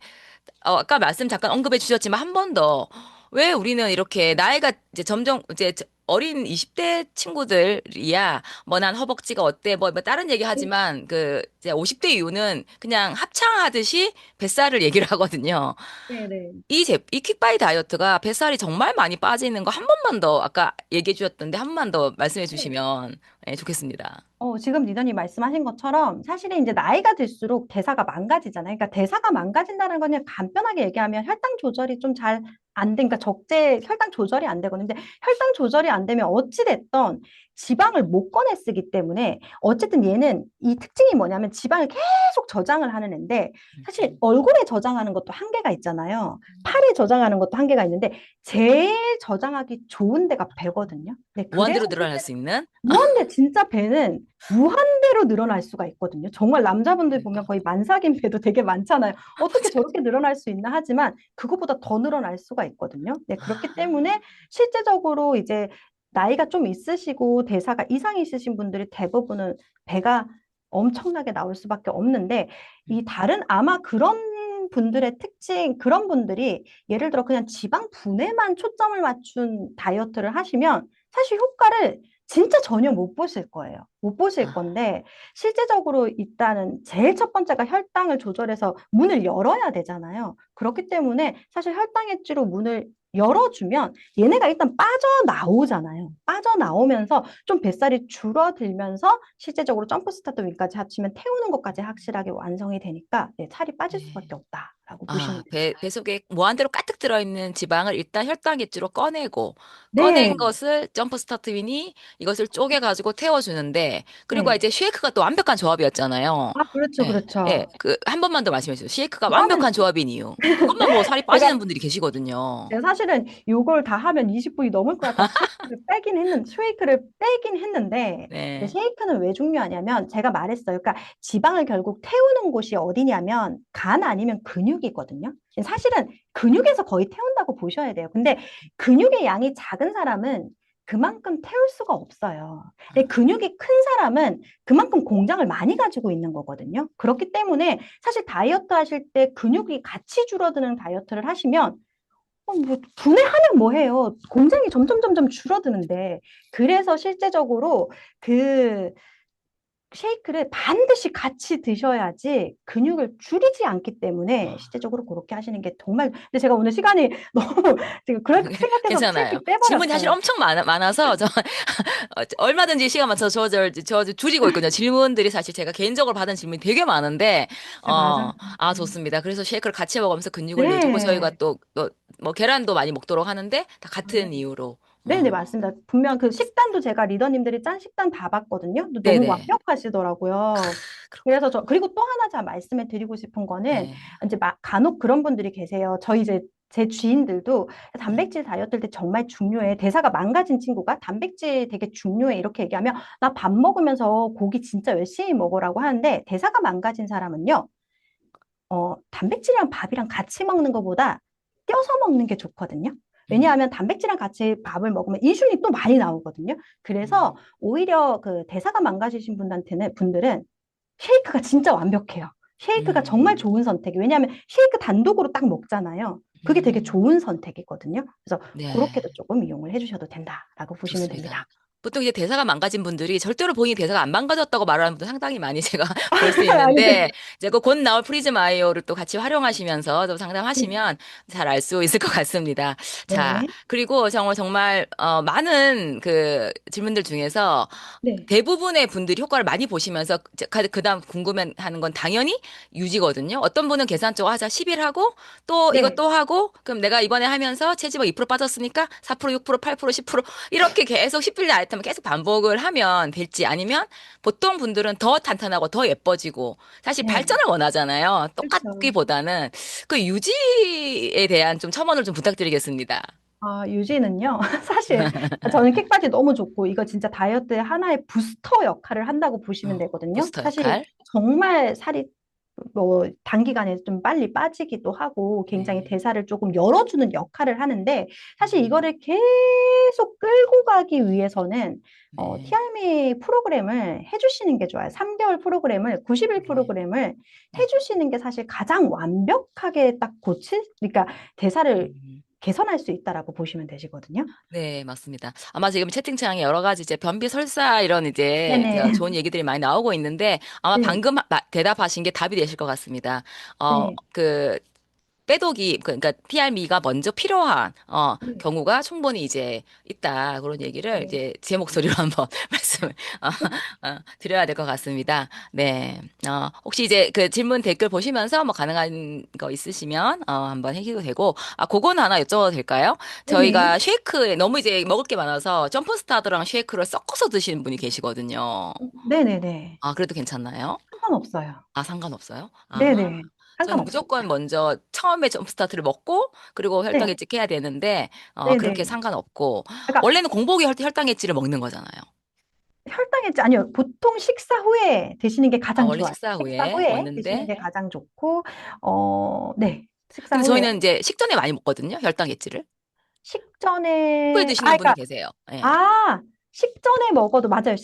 아까 말씀 잠깐 언급해 주셨지만 한 번 더, 왜 우리는 이렇게 나이가 이제 점점 이제 어린 20대 친구들이야, 뭐 난 허벅지가 어때, 뭐 다른 얘기 하지만 그 이제 50대 이후는 그냥 합창하듯이 뱃살을 얘기를 하거든요. 네네. 이 퀵바이 다이어트가 뱃살이 정말 많이 빠지는 거 한 번만 더 아까 얘기해 주셨던데 한 번만 더 말씀해 네. 주시면 네, 좋겠습니다. 지금 리더님 말씀하신 것처럼 사실은 이제 나이가 들수록 대사가 망가지잖아요. 그러니까 대사가 망가진다는 건 그냥 간편하게 얘기하면 혈당 조절이 좀 잘 안 돼. 그러니까 적재 혈당 조절이 안 되거든요. 근데 혈당 조절이 안 되면 어찌 됐던 지방을 못 꺼내 쓰기 때문에 어쨌든 얘는 이 특징이 뭐냐면 지방을 계속 저장을 하는 애인데 사실 얼굴에 저장하는 것도 한계가 있잖아요. 팔에 저장하는 것도 한계가 있는데 제일 저장하기 좋은 데가 배거든요. 네, 그래서 무한대로 늘어날 수 있는? 무한대 진짜 배는 무한대로 늘어날 수가 있거든요. 정말 남자분들 보면 그러니까. 거의 만삭인 배도 되게 많잖아요. 어떻게 저렇게 늘어날 수 있나 하지만 그거보다 더 늘어날 수가 있거든요. 네, 그렇기 때문에 실제적으로 이제 나이가 좀 있으시고 대사가 이상이 있으신 분들이 대부분은 배가 엄청나게 나올 수밖에 없는데 이 다른 아마 그런 분들의 특징, 그런 분들이 예를 들어 그냥 지방 분해만 초점을 맞춘 다이어트를 하시면 사실 효과를 진짜 전혀 못 보실 거예요. 못 보실 아, 건데 실제적으로 일단은 제일 첫 번째가 혈당을 조절해서 문을 열어야 되잖아요. 그렇기 때문에 사실 혈당 엣지로 문을 열어주면 얘네가 일단 빠져나오잖아요. 빠져나오면서 좀 뱃살이 줄어들면서 실제적으로 점프 스타트 윙까지 합치면 태우는 것까지 확실하게 완성이 되니까 네, 살이 빠질 수밖에 네. 없다라고 보시면 됩니다. 배 속에 무한대로 가득 들어있는 지방을 일단 혈당액주로 꺼내고, 꺼낸 네, 것을 점프 스타트윈이 이것을 쪼개가지고 태워주는데, 그리고 네. 이제 쉐이크가 또 완벽한 조합이었잖아요. 아, 그렇죠, 예, 예, 그렇죠. 한 번만 더 말씀해 주세요. 쉐이크가 그거는 완벽한 조합인 이유. 그것만 뭐 살이 제가 빠지는 분들이 계시거든요. 제가 사실은 요걸 다 하면 20분이 넘을 것 같아서 쉐이크를 빼긴 했는데, 근데 네. 쉐이크는 왜 중요하냐면, 제가 말했어요. 그러니까 지방을 결국 태우는 곳이 어디냐면, 간 아니면 근육이거든요. 사실은 근육에서 거의 태운다고 보셔야 돼요. 근데 근육의 양이 작은 사람은 그만큼 태울 수가 없어요. 근데 근육이 큰 사람은 그만큼 공장을 많이 가지고 있는 거거든요. 그렇기 때문에 사실 다이어트 하실 때 근육이 같이 줄어드는 다이어트를 하시면 뭐 분해하면 뭐 해요? 공장이 점점 줄어드는데. 그래서 실제적으로 그 쉐이크를 반드시 같이 드셔야지 근육을 줄이지 않기 때문에 실제적으로 그렇게 하시는 게 정말, 근데 제가 오늘 시간이 너무 지금 그렇게 생각해서 괜찮아요. 쉐이크 질문이 사실 빼버렸어요. 엄청 많아서, 얼마든지 시간 맞춰서 저 줄이고 있거든요. 질문들이 사실 제가 개인적으로 받은 질문이 되게 많은데, 네, 맞아요. 좋습니다. 그래서 쉐이크를 같이 먹으면서 근육을 늘리고 저희가 네. 뭐, 계란도 많이 먹도록 하는데, 다 아, 같은 이유로. 네네, 맞습니다. 분명 그 식단도 제가 리더님들이 짠 식단 다 봤거든요. 근데 너무 네네. 완벽하시더라고요. 그렇구나. 그래서 그리고 또 하나 제가 말씀을 드리고 싶은 거는 네. 이제 간혹 그런 분들이 계세요. 저희 이제 제 지인들도 단백질 다이어트 할 때 정말 중요해. 대사가 망가진 친구가 단백질 되게 중요해. 이렇게 얘기하면 나 밥 먹으면서 고기 진짜 열심히 먹으라고 하는데 대사가 망가진 사람은요. 단백질이랑 밥이랑 같이 먹는 것보다 떼어서 먹는 게 좋거든요. 음, 왜냐하면 단백질이랑 같이 밥을 먹으면 인슐린이 또 많이 나오거든요. 그래서 음, 오히려 그 대사가 망가지신 분들은 쉐이크가 진짜 완벽해요. 쉐이크가 정말 음, 좋은 선택이. 왜냐하면 쉐이크 단독으로 딱 먹잖아요. 그게 되게 음. 좋은 선택이거든요. 그래서 네. 그렇게도 조금 이용을 해주셔도 된다라고 보시면 좋습니다. 됩니다. 보통 이제 대사가 망가진 분들이 절대로 본인이 대사가 안 망가졌다고 말하는 분들 상당히 많이 제가 볼 수 아니, 있는데, 이제 그 곧 나올 프리즘 아이오를 또 같이 활용하시면서 또 상담하시면 잘 알 수 있을 것 같습니다. 자, 네, 그리고 정말, 많은 그 질문들 중에서 네, 대부분의 분들이 효과를 많이 보시면서 그다음 궁금해하는 건 당연히 유지거든요. 어떤 분은 계산적으로 하자 10일 하고 또 네, 이것도 하고 그럼 내가 이번에 하면서 체지방 2% 빠졌으니까 4%, 6%, 8%, 10% 이렇게 계속 10일 아이템을 계속 반복을 하면 될지 아니면 보통 분들은 더 탄탄하고 더 예뻐지고 사실 네. 발전을 원하잖아요. 그렇죠. 똑같기보다는 그 유지에 대한 좀 첨언을 좀 부탁드리겠습니다. 유지는요, 사실 저는 킥바디 너무 좋고, 이거 진짜 다이어트의 하나의 부스터 역할을 한다고 보시면 되거든요. 부스터 사실 역할. 정말 살이 뭐 단기간에 좀 빨리 빠지기도 하고 굉장히 네. 대사를 조금 열어주는 역할을 하는데 사실 음, 이거를 계속 끌고 가기 위해서는 네. TRME 프로그램을 해주시는 게 좋아요. 3개월 프로그램을, 90일 네. 프로그램을 네. 해주시는 게 사실 가장 완벽하게 딱 그러니까 대사를 음. 개선할 수 있다라고 보시면 되시거든요. 네, 맞습니다. 아마 지금 채팅창에 여러 가지 이제 변비 설사 이런 이제 네네. 좋은 얘기들이 많이 나오고 있는데 아마 네, 방금 대답하신 게 답이 되실 것 같습니다. 네, 그 빼독이 그러니까 TRM가 먼저 필요한 네, 경우가 충분히 이제 있다 그런 얘기를 네. 이제 제 목소리로 한번 말씀을 드려야 될 것 같습니다. 네, 혹시 이제 그 질문 댓글 보시면서 뭐 가능한 거 있으시면 한번 해주셔도 되고 그건 하나 여쭤봐도 될까요? 네네. 저희가 쉐이크에 너무 이제 먹을 게 많아서 점프스타드랑 쉐이크를 섞어서 드시는 분이 계시거든요. 네네네. 그래도 괜찮나요? 상관없어요. 상관없어요? 네네. 저는 상관없어요. 무조건 먼저 처음에 점프스타트를 먹고 그리고 네, 혈당일지 해야 되는데 그렇게 네네. 상관없고 그러니까 원래는 공복에 혈당일지를 먹는 거잖아요. 혈당일지 아니요. 보통 식사 후에 드시는 게 가장 원래 좋아요. 식사 식사 후에 후에 드시는 먹는데 게 가장 좋고 네. 식사 근데 후에 저희는 이제 식전에 많이 먹거든요. 혈당일지를. 후에 식전에 드시는 분이 그러니까 계세요. 예. 아, 식전에 먹어도 맞아요.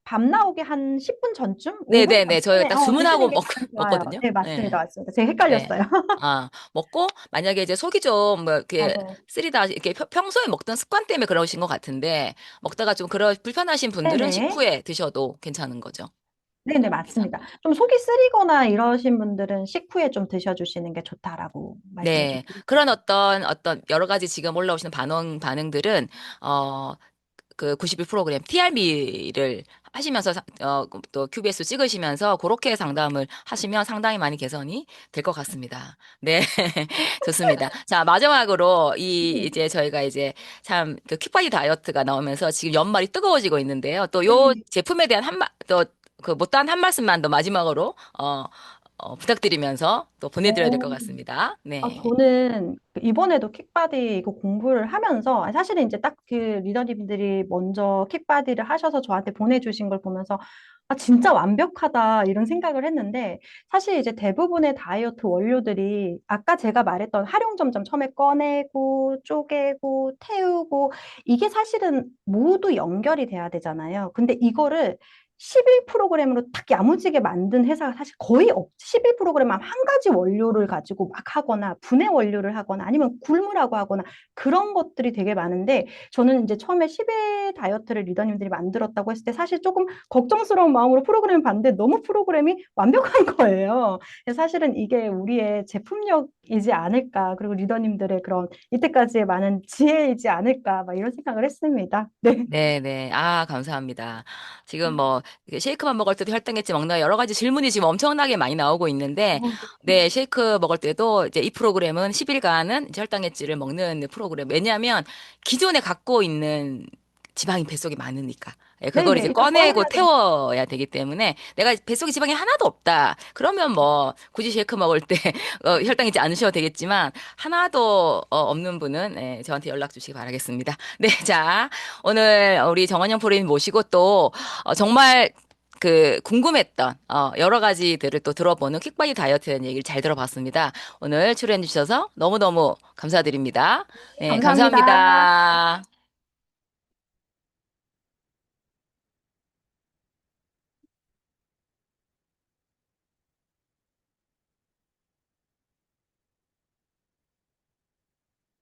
밥 나오기 한 10분 전쯤, 5분 네네네. 저희가 전쯤에 딱 드시는 주문하고 게 가장 좋아요. 먹거든요. 네, 맞습니다. 예. 맞습니다. 제가 네. 헷갈렸어요. 먹고, 만약에 이제 속이 좀, 뭐, 이렇게, 맞아요. 쓰리다, 이렇게 평소에 먹던 습관 때문에 그러신 것 같은데, 먹다가 좀 불편하신 분들은 네네. 식후에 드셔도 괜찮은 거죠. 네네, 맞습니다. 좀 속이 쓰리거나 이러신 분들은 식후에 좀 드셔주시는 게 좋다라고 말씀을 좀 네. 드릴게요. 그런 어떤 여러 가지 지금 올라오시는 반응들은, 그 91 프로그램 TRB를 하시면서 또 QBS 찍으시면서 그렇게 상담을 하시면 상당히 많이 개선이 될 것 같습니다. 네. 좋습니다. 자, 마지막으로 네. 이제 저희가 이제 참 그 퀵바디 다이어트가 나오면서 지금 연말이 뜨거워지고 있는데요. 또 요 네. 제품에 대한 또 그 못다한 한 말씀만 더 마지막으로 부탁드리면서 또 보내드려야 될 것 어, 같습니다. 네. 저는 이번에도 킥바디 이거 공부를 하면서 사실은 이제 딱 그 리더님들이 먼저 킥바디를 하셔서 저한테 보내주신 걸 보면서 진짜 완벽하다 이런 생각을 했는데 사실 이제 대부분의 다이어트 원료들이 아까 제가 말했던 활용점점 처음에 꺼내고 쪼개고 태우고 이게 사실은 모두 연결이 돼야 되잖아요. 근데 이거를 11 프로그램으로 딱 야무지게 만든 회사가 사실 거의 11 프로그램 한 가지 원료를 가지고 막 하거나 분해 원료를 하거나 아니면 굴물하고 하거나 그런 것들이 되게 많은데 저는 이제 처음에 10일 다이어트를 리더님들이 만들었다고 했을 때 사실 조금 걱정스러운 마음으로 프로그램을 봤는데 너무 프로그램이 완벽한 거예요. 그래서 사실은 이게 우리의 제품력이지 않을까 그리고 리더님들의 그런 이때까지의 많은 지혜이지 않을까 막 이런 생각을 했습니다. 네. 네네. 감사합니다. 지금 뭐, 이게 쉐이크만 먹을 때도 혈당했지 먹나 여러 가지 질문이 지금 엄청나게 많이 나오고 있는데, 네, 쉐이크 먹을 때도 이제 이 프로그램은 10일간은 혈당했지를 먹는 프로그램. 왜냐하면 기존에 갖고 있는 지방이 뱃속에 많으니까. 예, 그걸 이제 네네. 일단 꺼내고 꺼내야 돼. 태워야 되기 때문에 내가 뱃속에 지방이 하나도 없다. 그러면 뭐 굳이 쉐이크 먹을 때 혈당이지 않으셔도 되겠지만 하나도 없는 분은 저한테 연락 주시기 바라겠습니다. 네, 자, 오늘 우리 정원영 프로님 모시고 또 정말 그 궁금했던 여러 가지들을 또 들어보는 퀵바디 다이어트에 대한 얘기를 잘 들어봤습니다. 오늘 출연해 주셔서 너무너무 감사드립니다. 네, 감사합니다. 감사합니다.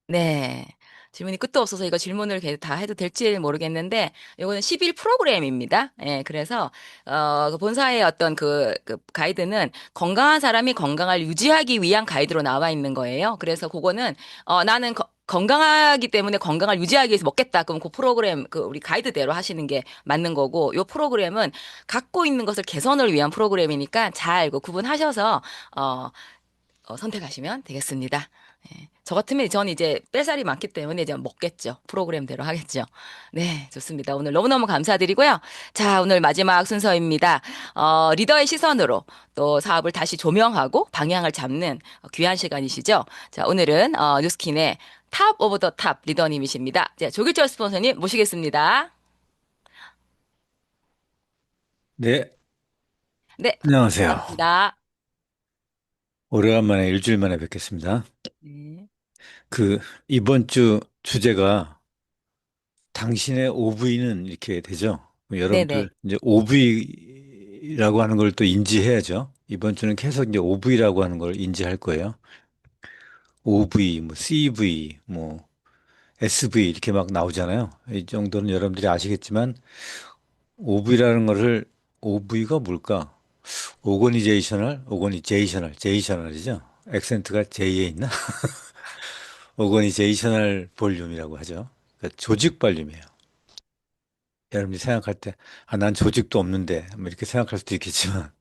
네. 질문이 끝도 없어서 이거 질문을 다 해도 될지 모르겠는데, 이거는 11 프로그램입니다. 예, 그래서, 그 본사의 어떤 그 가이드는 건강한 사람이 건강을 유지하기 위한 가이드로 나와 있는 거예요. 그래서 그거는, 나는 건강하기 때문에 건강을 유지하기 위해서 먹겠다. 그럼 그 프로그램, 그 우리 가이드대로 하시는 게 맞는 거고, 요 프로그램은 갖고 있는 것을 개선을 위한 프로그램이니까 잘 그 구분하셔서, 어, 선택하시면 되겠습니다. 예. 저 같으면 전 이제 뺄살이 많기 때문에 이제 먹겠죠. 프로그램대로 하겠죠. 네, 좋습니다. 오늘 너무너무 감사드리고요. 자, 오늘 마지막 순서입니다. 리더의 시선으로 또 사업을 다시 조명하고 방향을 잡는 귀한 시간이시죠. 자, 오늘은 뉴스킨의 탑 오브 더 탑 리더님이십니다. 자, 조길철 스폰서님 모시겠습니다. 네, 네, 안녕하세요. 반갑습니다. 오래간만에 일주일 만에 뵙겠습니다. 네. 그 이번 주 주제가 당신의 OV는 이렇게 되죠. 네네. 여러분들 이제 OV라고 하는 걸 또 인지해야죠. 이번 주는 계속 이제 OV라고 하는 걸 인지할 거예요. OV, 뭐 CV, 뭐 SV 이렇게 막 나오잖아요. 이 정도는 여러분들이 아시겠지만 OV라는 거를 OV가 뭘까? 제이셔널이죠. 액센트가 J에 있나? 오거니제이셔널 볼륨이라고 하죠. 그러니까 조직 볼륨이에요. 여러분이 생각할 때, 아, 난 조직도 없는데, 뭐 이렇게 생각할 수도 있겠지만,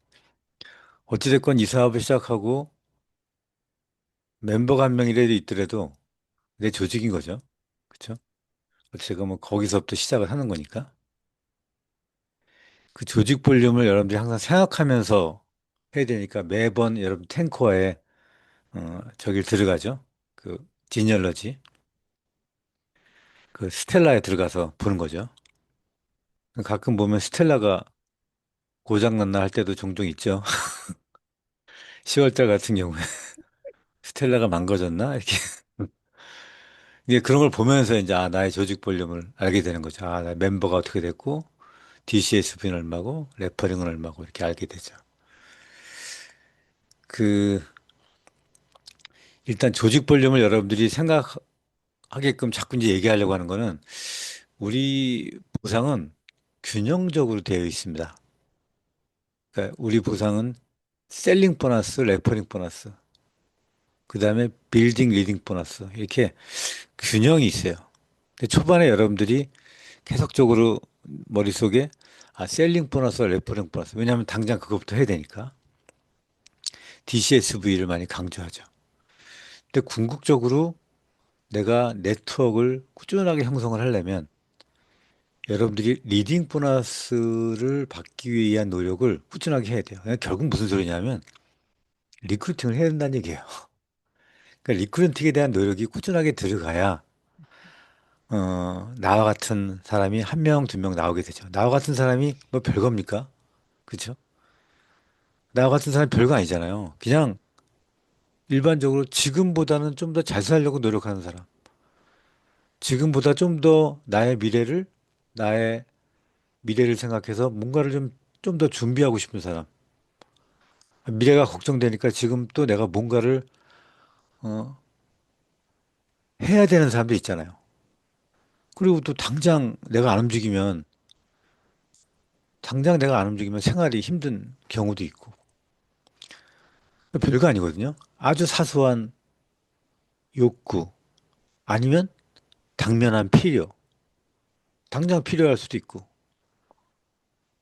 어찌됐건 이 사업을 시작하고 멤버가 한 명이라도 있더라도 내 조직인 거죠. 그렇죠? 제가 뭐 거기서부터 시작을 하는 거니까. 그 조직 볼륨을 여러분들이 항상 생각하면서 해야 되니까 매번 여러분 탱커에, 저길 들어가죠. 그, 지니얼러지. 그 스텔라에 들어가서 보는 거죠. 가끔 보면 스텔라가 고장났나 할 때도 종종 있죠. 10월달 같은 경우에 스텔라가 망가졌나? 이렇게. 이게 그런 걸 보면서 이제 아, 나의 조직 볼륨을 알게 되는 거죠. 아, 나 멤버가 어떻게 됐고, DCSP는 얼마고, 레퍼링은 얼마고, 이렇게 알게 되죠. 그, 일단 조직 볼륨을 여러분들이 생각하게끔 자꾸 이제 얘기하려고 하는 거는 우리 보상은 균형적으로 되어 있습니다. 그러니까 우리 보상은 셀링 보너스, 레퍼링 보너스, 그 다음에 빌딩 리딩 보너스, 이렇게 균형이 있어요. 근데 초반에 여러분들이 계속적으로 머릿속에 아, 셀링 보너스와 레퍼링 보너스. 왜냐하면 당장 그것부터 해야 되니까. DCSV를 많이 강조하죠. 근데 궁극적으로 내가 네트워크를 꾸준하게 형성을 하려면 여러분들이 리딩 보너스를 받기 위한 노력을 꾸준하게 해야 돼요. 그러니까 결국 무슨 소리냐면 리크루팅을 해야 된다는 얘기예요. 그러니까 리크루팅에 대한 노력이 꾸준하게 들어가야 나와 같은 사람이 한 명, 두 명 나오게 되죠. 나와 같은 사람이 뭐 별겁니까? 그렇죠? 나 같은 사람이 별거 아니잖아요. 그냥 일반적으로 지금보다는 좀 더 잘 살려고 노력하는 사람. 지금보다 좀 더 나의 미래를 생각해서 뭔가를 좀 더 준비하고 싶은 사람. 미래가 걱정되니까 지금 또 내가 뭔가를, 어, 해야 되는 사람도 있잖아요. 그리고 또 당장 내가 안 움직이면 생활이 힘든 경우도 있고. 별거 아니거든요. 아주 사소한 욕구, 아니면 당면한 필요. 당장 필요할 수도 있고.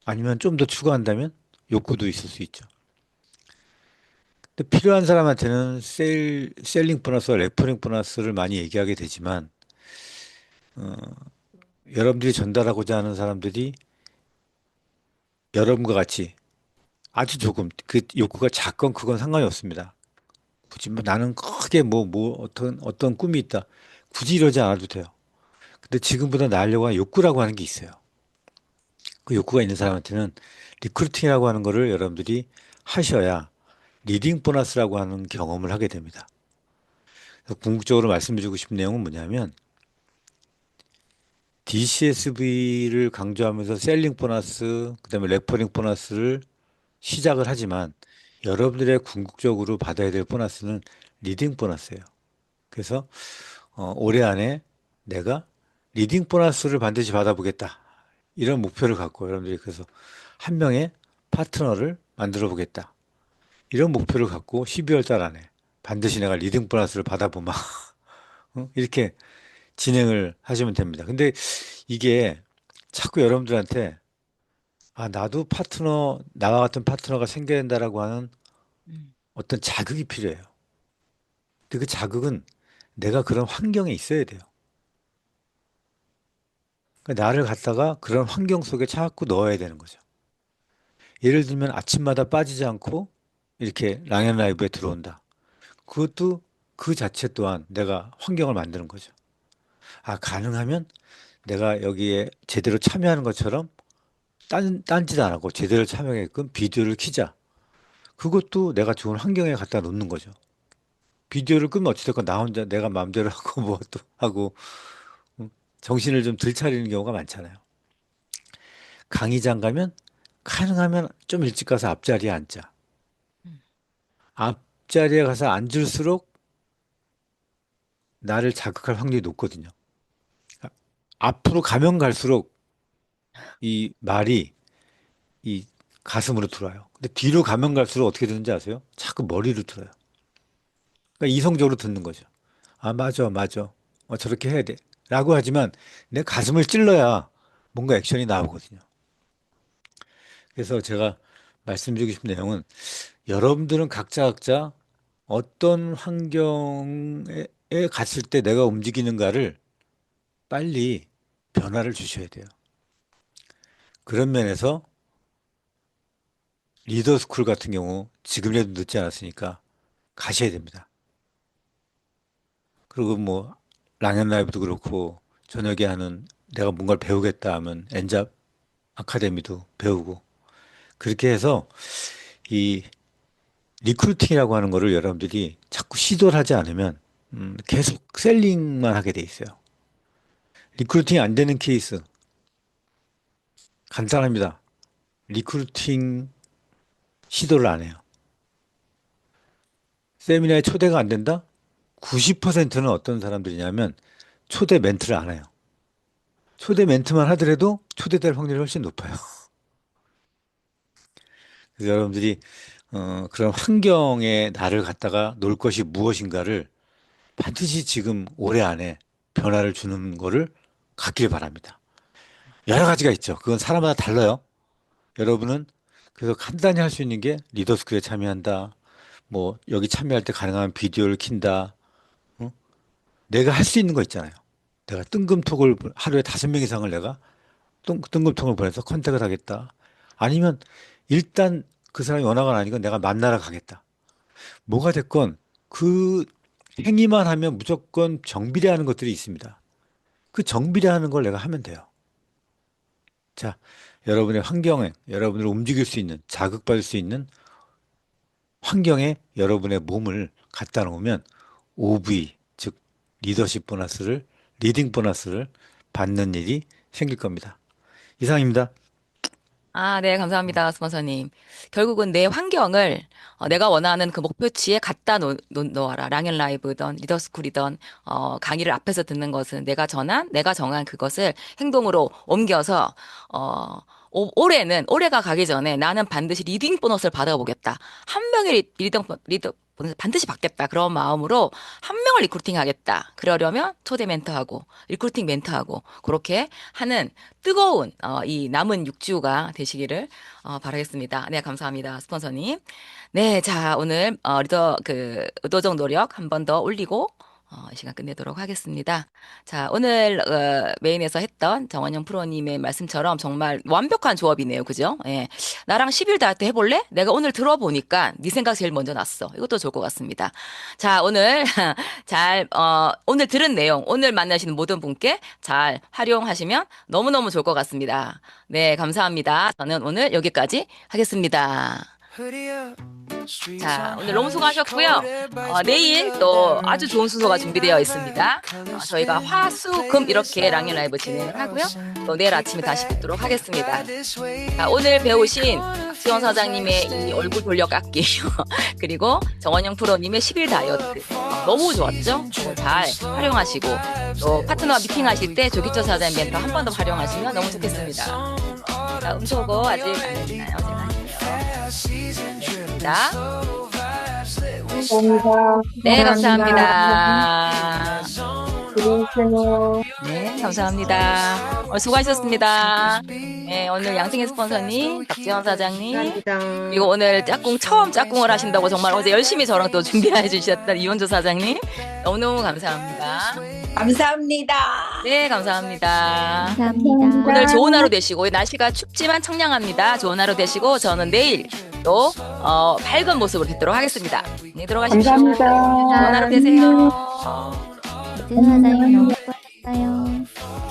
아니면 좀 더 추가한다면 욕구도 있을 수 있죠. 근데 필요한 사람한테는 셀링 보너스와 레퍼링 보너스를 많이 얘기하게 되지만, 어, 여러분들이 전달하고자 하는 사람들이 여러분과 같이 아주 조금, 그 욕구가 작건 크건 상관이 없습니다. 굳이 뭐 나는 크게 어떤 꿈이 있다. 굳이 이러지 않아도 돼요. 근데 지금보다 나으려고 하는 욕구라고 하는 게 있어요. 그 욕구가 있는 사람한테는 리크루팅이라고 하는 거를 여러분들이 하셔야 리딩 보너스라고 하는 경험을 하게 됩니다. 그래서 궁극적으로 말씀드리고 싶은 내용은 뭐냐면 DCSV를 강조하면서 셀링 보너스, 그다음에 레퍼링 보너스를 시작을 하지만 여러분들의 궁극적으로 받아야 될 보너스는 리딩 보너스예요. 그래서 올해 안에 내가 리딩 보너스를 반드시 받아보겠다. 이런 목표를 갖고 여러분들이 그래서 한 명의 파트너를 만들어 보겠다. 이런 목표를 갖고 12월 달 안에 반드시 내가 리딩 보너스를 받아보마. 이렇게 진행을 하시면 됩니다. 근데 이게 자꾸 여러분들한테 아, 나와 같은 파트너가 생겨야 된다라고 하는 음. 어떤 자극이 필요해요. 근데 그 자극은 내가 그런 환경에 있어야 돼요. 그러니까 나를 갖다가 그런 환경 속에 자꾸 넣어야 되는 거죠. 예를 들면 아침마다 빠지지 않고 이렇게 랑앤 라이브에 들어온다. 그것도 그 자체 또한 내가 환경을 만드는 거죠. 아, 가능하면 내가 여기에 제대로 참여하는 것처럼 딴짓 안 하고 제대로 참여하게끔 비디오를 켜자. 그것도 내가 좋은 환경에 갖다 놓는 거죠. 비디오를 끄면 어찌됐건 나 혼자 내가 마음대로 하고 뭐 또 하고 정신을 좀 덜 차리는 경우가 많잖아요. 강의장 가면 가능하면 좀 일찍 가서 앞자리에 앉자. 앞자리에 가서 앉을수록 나를 자극할 확률이 높거든요. 앞으로 가면 갈수록 이 말이 이 가슴으로 들어와요. 근데 뒤로 가면 갈수록 어떻게 되는지 아세요? 자꾸 머리로 들어요. 그러니까 이성적으로 듣는 거죠. 아, 맞아, 맞아. 저렇게 해야 돼. 라고 하지만 내 가슴을 찔러야 뭔가 액션이 나오거든요. 그래서 제가 말씀드리고 싶은 내용은 여러분들은 각자 어떤 환경에 갔을 때 내가 움직이는가를 빨리 변화를 주셔야 돼요. 그런 면에서 리더스쿨 같은 경우 지금이라도 늦지 않았으니까 가셔야 됩니다. 그리고 뭐 랑앤 라이브도 그렇고 저녁에 하는 내가 뭔가를 배우겠다 하면 엔잡 아카데미도 배우고 그렇게 해서 이 리크루팅이라고 하는 거를 여러분들이 자꾸 시도를 하지 않으면 계속 셀링만 하게 돼 있어요. 리크루팅이 안 되는 케이스 간단합니다. 리크루팅 시도를 안 해요. 세미나에 초대가 안 된다? 90%는 어떤 사람들이냐면 초대 멘트를 안 해요. 초대 멘트만 하더라도 초대될 확률이 훨씬 높아요. 그래서 여러분들이 그런 환경에 나를 갖다가 놓을 것이 무엇인가를 반드시 지금 올해 안에 변화를 주는 거를 갖길 바랍니다. 여러 가지가 있죠. 그건 사람마다 달라요. 여러분은 그래서 간단히 할 수 있는 게 리더스쿨에 참여한다. 뭐 여기 참여할 때 가능한 비디오를 킨다. 내가 할 수 있는 거 있잖아요. 내가 뜬금톡을 하루에 5명 이상을 내가 뜬금톡을 보내서 컨택을 하겠다. 아니면 일단 그 사람이 원화가 아니고 내가 만나러 가겠다. 뭐가 됐건 그 행위만 하면 무조건 정비례하는 것들이 있습니다. 그 정비례하는 걸 내가 하면 돼요. 자, 여러분의 환경에 여러분을 움직일 수 있는 자극받을 수 있는 환경에 여러분의 몸을 갖다 놓으면 OV 즉 리더십 보너스를 리딩 보너스를 받는 일이 생길 겁니다. 이상입니다. 아, 네, 감사합니다, 스폰서님. 결국은 내 환경을 내가 원하는 그 목표치에 갖다 놓아라. 랑앤 라이브든 리더스쿨이든 강의를 앞에서 듣는 것은 내가 정한 그것을 행동으로 옮겨서 올해가 가기 전에 나는 반드시 리딩 보너스를 받아보겠다. 한 명의 리더 보너스 반드시 받겠다. 그런 마음으로 한 명을 리크루팅 하겠다. 그러려면 초대 멘트하고 리크루팅 멘트하고 그렇게 하는 뜨거운 이 남은 6주가 되시기를 바라겠습니다. 네, 감사합니다, 스폰서님. 네, 자, 오늘 의도적 노력 한 번 더 올리고 이 시간 끝내도록 하겠습니다. 자, 오늘 메인에서 했던 정원영 프로님의 말씀처럼 정말 완벽한 조합이네요. 그죠? 예. 나랑 10일 다이어트 해볼래? 내가 오늘 들어보니까 네 생각 제일 먼저 났어. 이것도 좋을 것 같습니다. 자, 오늘 오늘 들은 내용, 오늘 만나시는 모든 분께 잘 활용하시면 너무너무 좋을 것 같습니다. 네, 감사합니다. 저는 오늘 여기까지 하겠습니다. 자, 오늘 너무 수고하셨고요. 내일 또 아주 좋은 순서가 준비되어 있습니다. 저희가 화, 수, 금 이렇게 랑앤 라이브 진행을 하고요. 또 내일 아침에 다시 뵙도록 하겠습니다. 자, 오늘 배우신 박지원 사장님의 이 얼굴 돌려 깎기 그리고 정원영 프로님의 10일 다이어트 너무 좋았죠? 그거 잘 활용하시고 또 파트너와 미팅하실 때 조기철 사장님 멘트 한 번 더 활용하시면 너무 좋겠습니다. 자, 음소거 아직 안 했나요? 제가 자, 감사합니다. 네, 감사합니다. 들어오세요. 네, 감사합니다. 수고하셨습니다. 네, 오늘 양승혜 스폰서님, 박지원 사장님, 감사합니다. 그리고 오늘 처음 짝꿍을 하신다고 정말 어제 열심히 저랑 또 준비해 주셨던 이원조 사장님, 너무너무 감사합니다. 감사합니다. 네, 감사합니다. 감사합니다. 오늘 좋은 하루 되시고, 날씨가 춥지만 청량합니다. 좋은 하루 되시고, 저는 내일 또, 밝은 모습으로 뵙도록 하겠습니다. 네, 들어가십시오. 감사합니다. 좋은 하루 되세요. 박지원 사장님 너무 수고하셨어요.